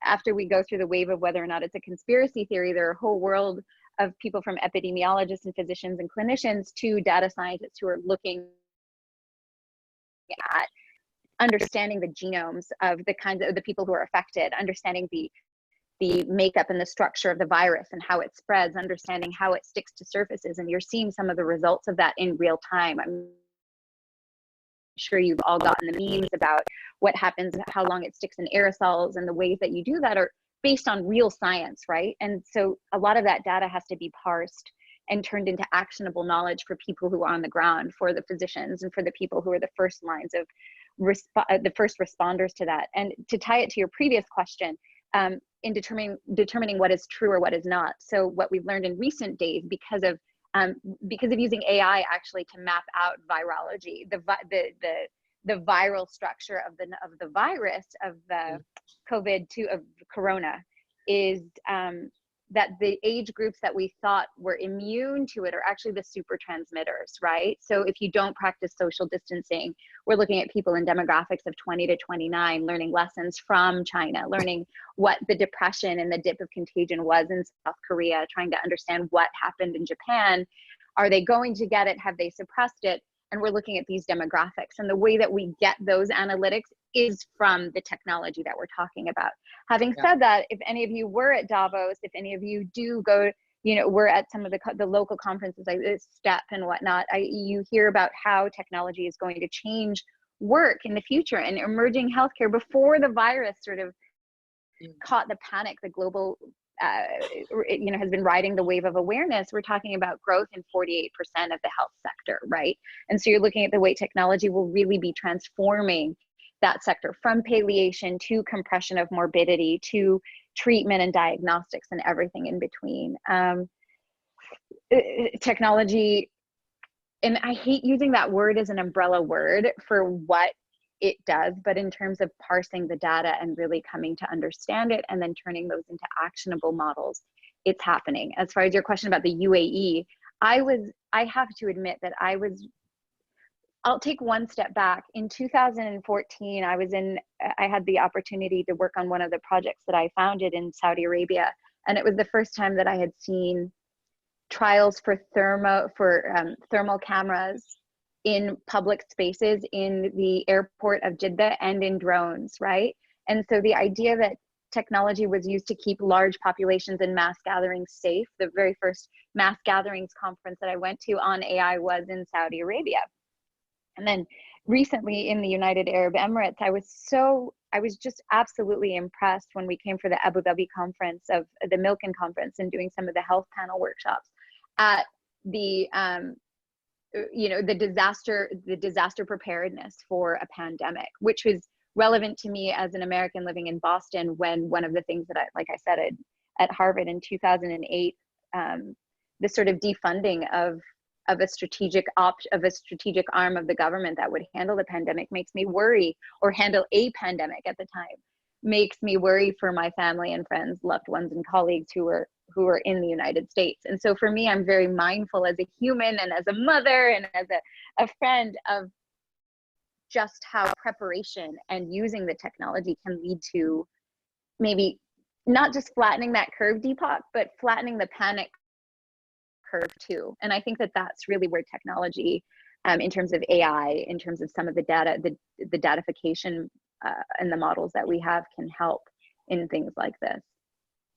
after we go through the wave of whether or not it's a conspiracy theory, there are a whole world of people, from epidemiologists and physicians and clinicians to data scientists, who are looking at understanding the genomes of the people who are affected, understanding the makeup and the structure of the virus and how it spreads, understanding how it sticks to surfaces. And you're seeing some of the results of that in real time. I'm sure you've all gotten the memes about what happens, how long it sticks in aerosols, and the ways that you do that are based on real science, right? And so a lot of that data has to be parsed and turned into actionable knowledge for people who are on the ground, for the physicians and for the people who are the first lines of the first responders to that. And to tie it to your previous question, in determining what is true or what is not. So what we've learned in recent days, because of using AI actually to map out virology, the viral structure of the virus of the of corona, is that the age groups that we thought were immune to it are actually the super transmitters, right? So if you don't practice social distancing, we're looking at people in demographics of 20 to 29, learning lessons from China, learning what the depression and the dip of contagion was in South Korea, trying to understand what happened in Japan. Are they going to get it? Have they suppressed it? And we're looking at these demographics. And the way that we get those analytics is from the technology that we're talking about. Having said that, if any of you were at Davos, if any of you do go, we're at some of the local conferences like STEP and whatnot, you hear about how technology is going to change work in the future and emerging healthcare before the virus sort of caught the panic. The global has been riding the wave of awareness. We're talking about growth in 48% of the health sector, right? And so you're looking at the way technology will really be transforming that sector, from palliation to compression of morbidity to treatment and diagnostics and everything in between. Technology, and I hate using that word as an umbrella word for what it does, but in terms of parsing the data and really coming to understand it and then turning those into actionable models, it's happening. As far as your question about the UAE, I have to admit that I'll take one step back. In 2014, I had the opportunity to work on one of the projects that I founded in Saudi Arabia. And it was the first time that I had seen trials for thermal cameras in public spaces in the airport of Jeddah and in drones, right? And so the idea that technology was used to keep large populations and mass gatherings safe. The very first mass gatherings conference that I went to on AI was in Saudi Arabia. And then recently in the United Arab Emirates, I was just absolutely impressed when we came for the Abu Dhabi conference of the Milken conference and doing some of the health panel workshops at the the disaster preparedness for a pandemic, which was relevant to me as an American living in Boston, when one of the things that like I said, at Harvard in 2008, the sort of defunding of a strategic arm of the government that would handle the pandemic makes me worry, or handle a pandemic at the time, makes me worry for my family and friends, loved ones, and colleagues who are in the United States. And so for me, I'm very mindful as a human and as a mother and as a friend of just how preparation and using the technology can lead to maybe not just flattening that curve, Deepak, but flattening the panic curve too. And I think that that's really where technology, in terms of AI, in terms of some of the data, the datification and the models that we have, can help in things like this.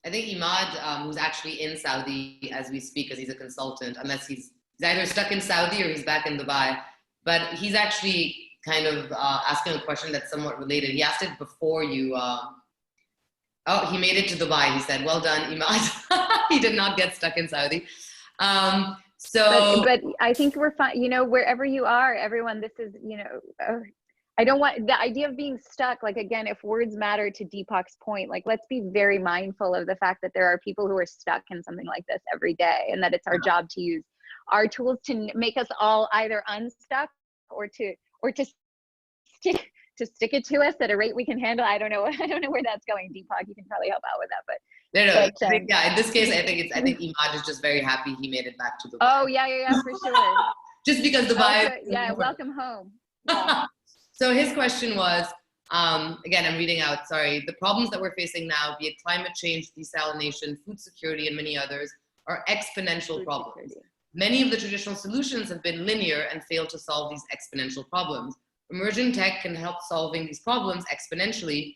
I think Imad, who's actually in Saudi as we speak, because he's a consultant, unless he's either stuck in Saudi or he's back in Dubai, but he's actually kind of asking a question that's somewhat related. He asked it before you, oh, he made it to Dubai. He said, well done, Imad. He did not get stuck in Saudi. But I think we're fine, wherever you are, everyone, this is, I don't want the idea of being stuck. Like, again, if words matter, to Deepak's point, like, let's be very mindful of the fact that there are people who are stuck in something like this every day, and that it's our job to use our tools to make us all either unstuck or to stick it to us at a rate we can handle. I don't know where that's going, Deepak. You can probably help out with that, but. Yeah, in this case, I think Imad is just very happy he made it back to Dubai. Oh yeah, for sure. Just because Dubai. Yeah, welcome home. Yeah. So his question was, again, I'm reading out, sorry. The problems that we're facing now, be it climate change, desalination, food security, and many others, are exponential problems. Many of the traditional solutions have been linear and fail to solve these exponential problems. Emerging tech can help solving these problems exponentially,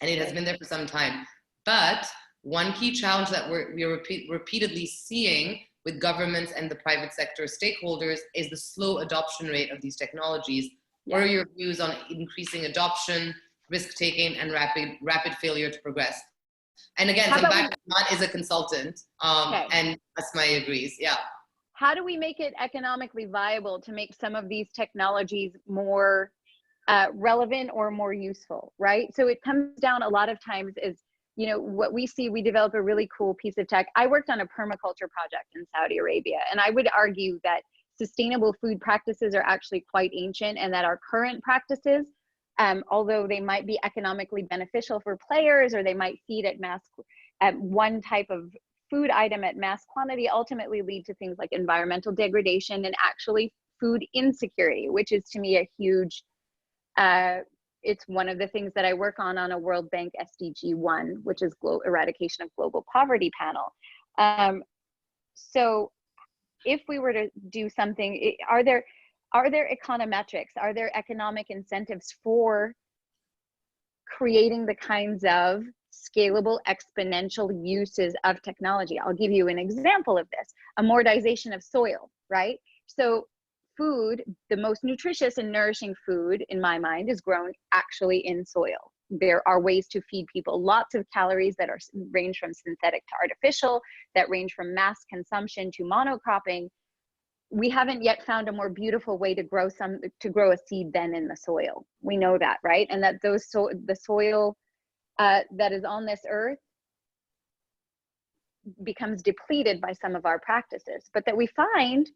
and it has been there for some time. But one key challenge that we're repeatedly seeing with governments and the private sector stakeholders is the slow adoption rate of these technologies. Yeah. What are your views on increasing adoption, risk-taking, and rapid failure to progress? And again, Matt is a consultant, and Asmai agrees, yeah. How do we make it economically viable to make some of these technologies more relevant or more useful, right? So it comes down a lot of times is, what we see, we develop a really cool piece of tech. I worked on a permaculture project in Saudi Arabia, and I would argue that sustainable food practices are actually quite ancient, and that our current practices, although they might be economically beneficial for players, or they might feed at one type of food item at mass quantity, ultimately lead to things like environmental degradation and actually food insecurity, which is, to me, a huge, it's one of the things that I work on a World Bank SDG 1, which is Eradication of Global Poverty panel. So if we were to do something, are there econometrics? Are there economic incentives for creating the kinds of scalable exponential uses of technology? I'll give you an example of this: amortization of soil, right? So food, the most nutritious and nourishing food in my mind, is grown actually in soil. There are ways to feed people lots of calories that range from synthetic to artificial, that range from mass consumption to monocropping. We haven't yet found a more beautiful way to grow a seed than in the soil. We know that, right? And that the soil that is on this earth becomes depleted by some of our practices, but that we find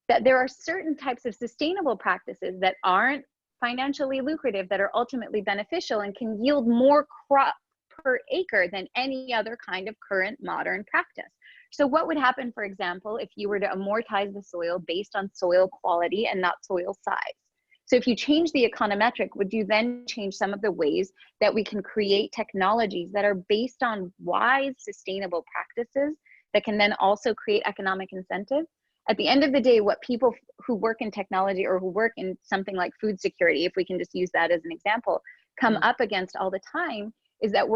that there are certain types of sustainable practices that aren't financially lucrative, that are ultimately beneficial and can yield more crop per acre than any other kind of current modern practice. So what would happen, for example, if you were to amortize the soil based on soil quality and not soil size? So if you change the econometric, would you then change some of the ways that we can create technologies that are based on wise, sustainable practices that can then also create economic incentive? At the end of the day, what people who work in technology, or who work in something like food security, if we can just use that as an example, come up against all the time is that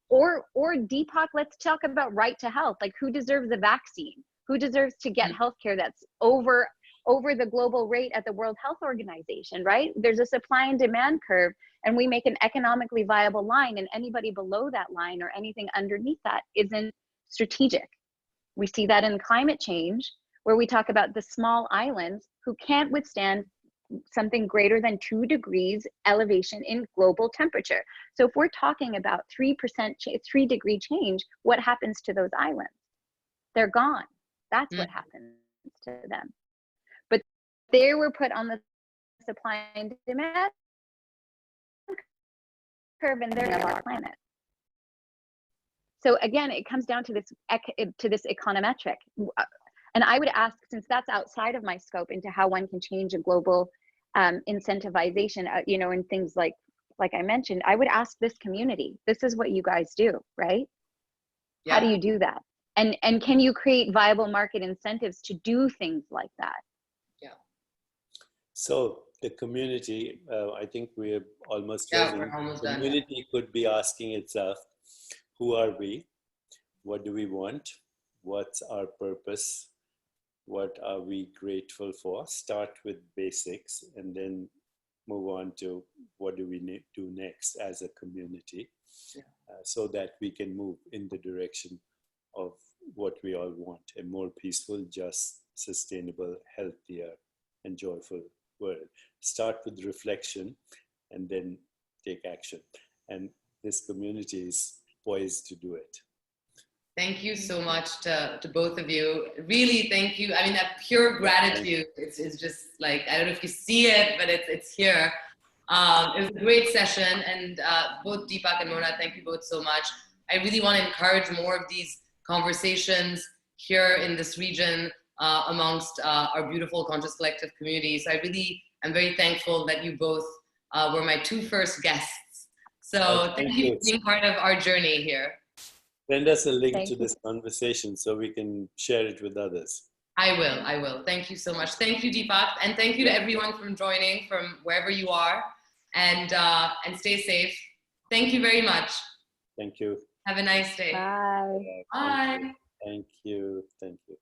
or Deepak, let's talk about right to health. Like, who deserves a vaccine? Who deserves to get healthcare that's over the global rate at the World Health Organization, right? There's a supply and demand curve, and we make an economically viable line, and anybody below that line or anything underneath that isn't strategic. We see that in climate change. where we talk about the small islands who can't withstand something greater than 2 degrees elevation in global temperature. So if we're talking about 3-degree change, what happens to those islands? They're gone. That's what happens to them. But they were put on the supply and demand curve, and they're on our planet. So again, it comes down to this econometric. And I would ask, since that's outside of my scope, into how one can change a global incentivization, you know, and things like I mentioned, I would ask this community, this is what you guys do, right? Yeah. How do you do that? And can you create viable market incentives to do things like that? Yeah. So the community, I think we're almost done. The community could be asking itself, who are we? What do we want? What's our purpose? What are we grateful for? Start with basics and then move on to what do we need to do next as a community, so that we can move in the direction of what we all want, a more peaceful, just, sustainable, healthier, and joyful world. Start with reflection and then take action. And this community is poised to do it. Thank you so much to both of you. Really, thank you. I mean, that pure gratitude is just like, I don't know if you see it, but it's here. It was a great session, and both Deepak and Mona, thank you both so much. I really want to encourage more of these conversations here in this region amongst our beautiful Conscious Collective community. So I really am very thankful that you both were my 2 first guests. So thank you for being part of our journey here. Send us a link to this conversation so we can share it with others. I will. Thank you so much. Thank you, Deepak. And thank you to everyone from joining from wherever you are. And stay safe. Thank you very much. Thank you. Have a nice day. Bye. Bye. Thank you. Thank you.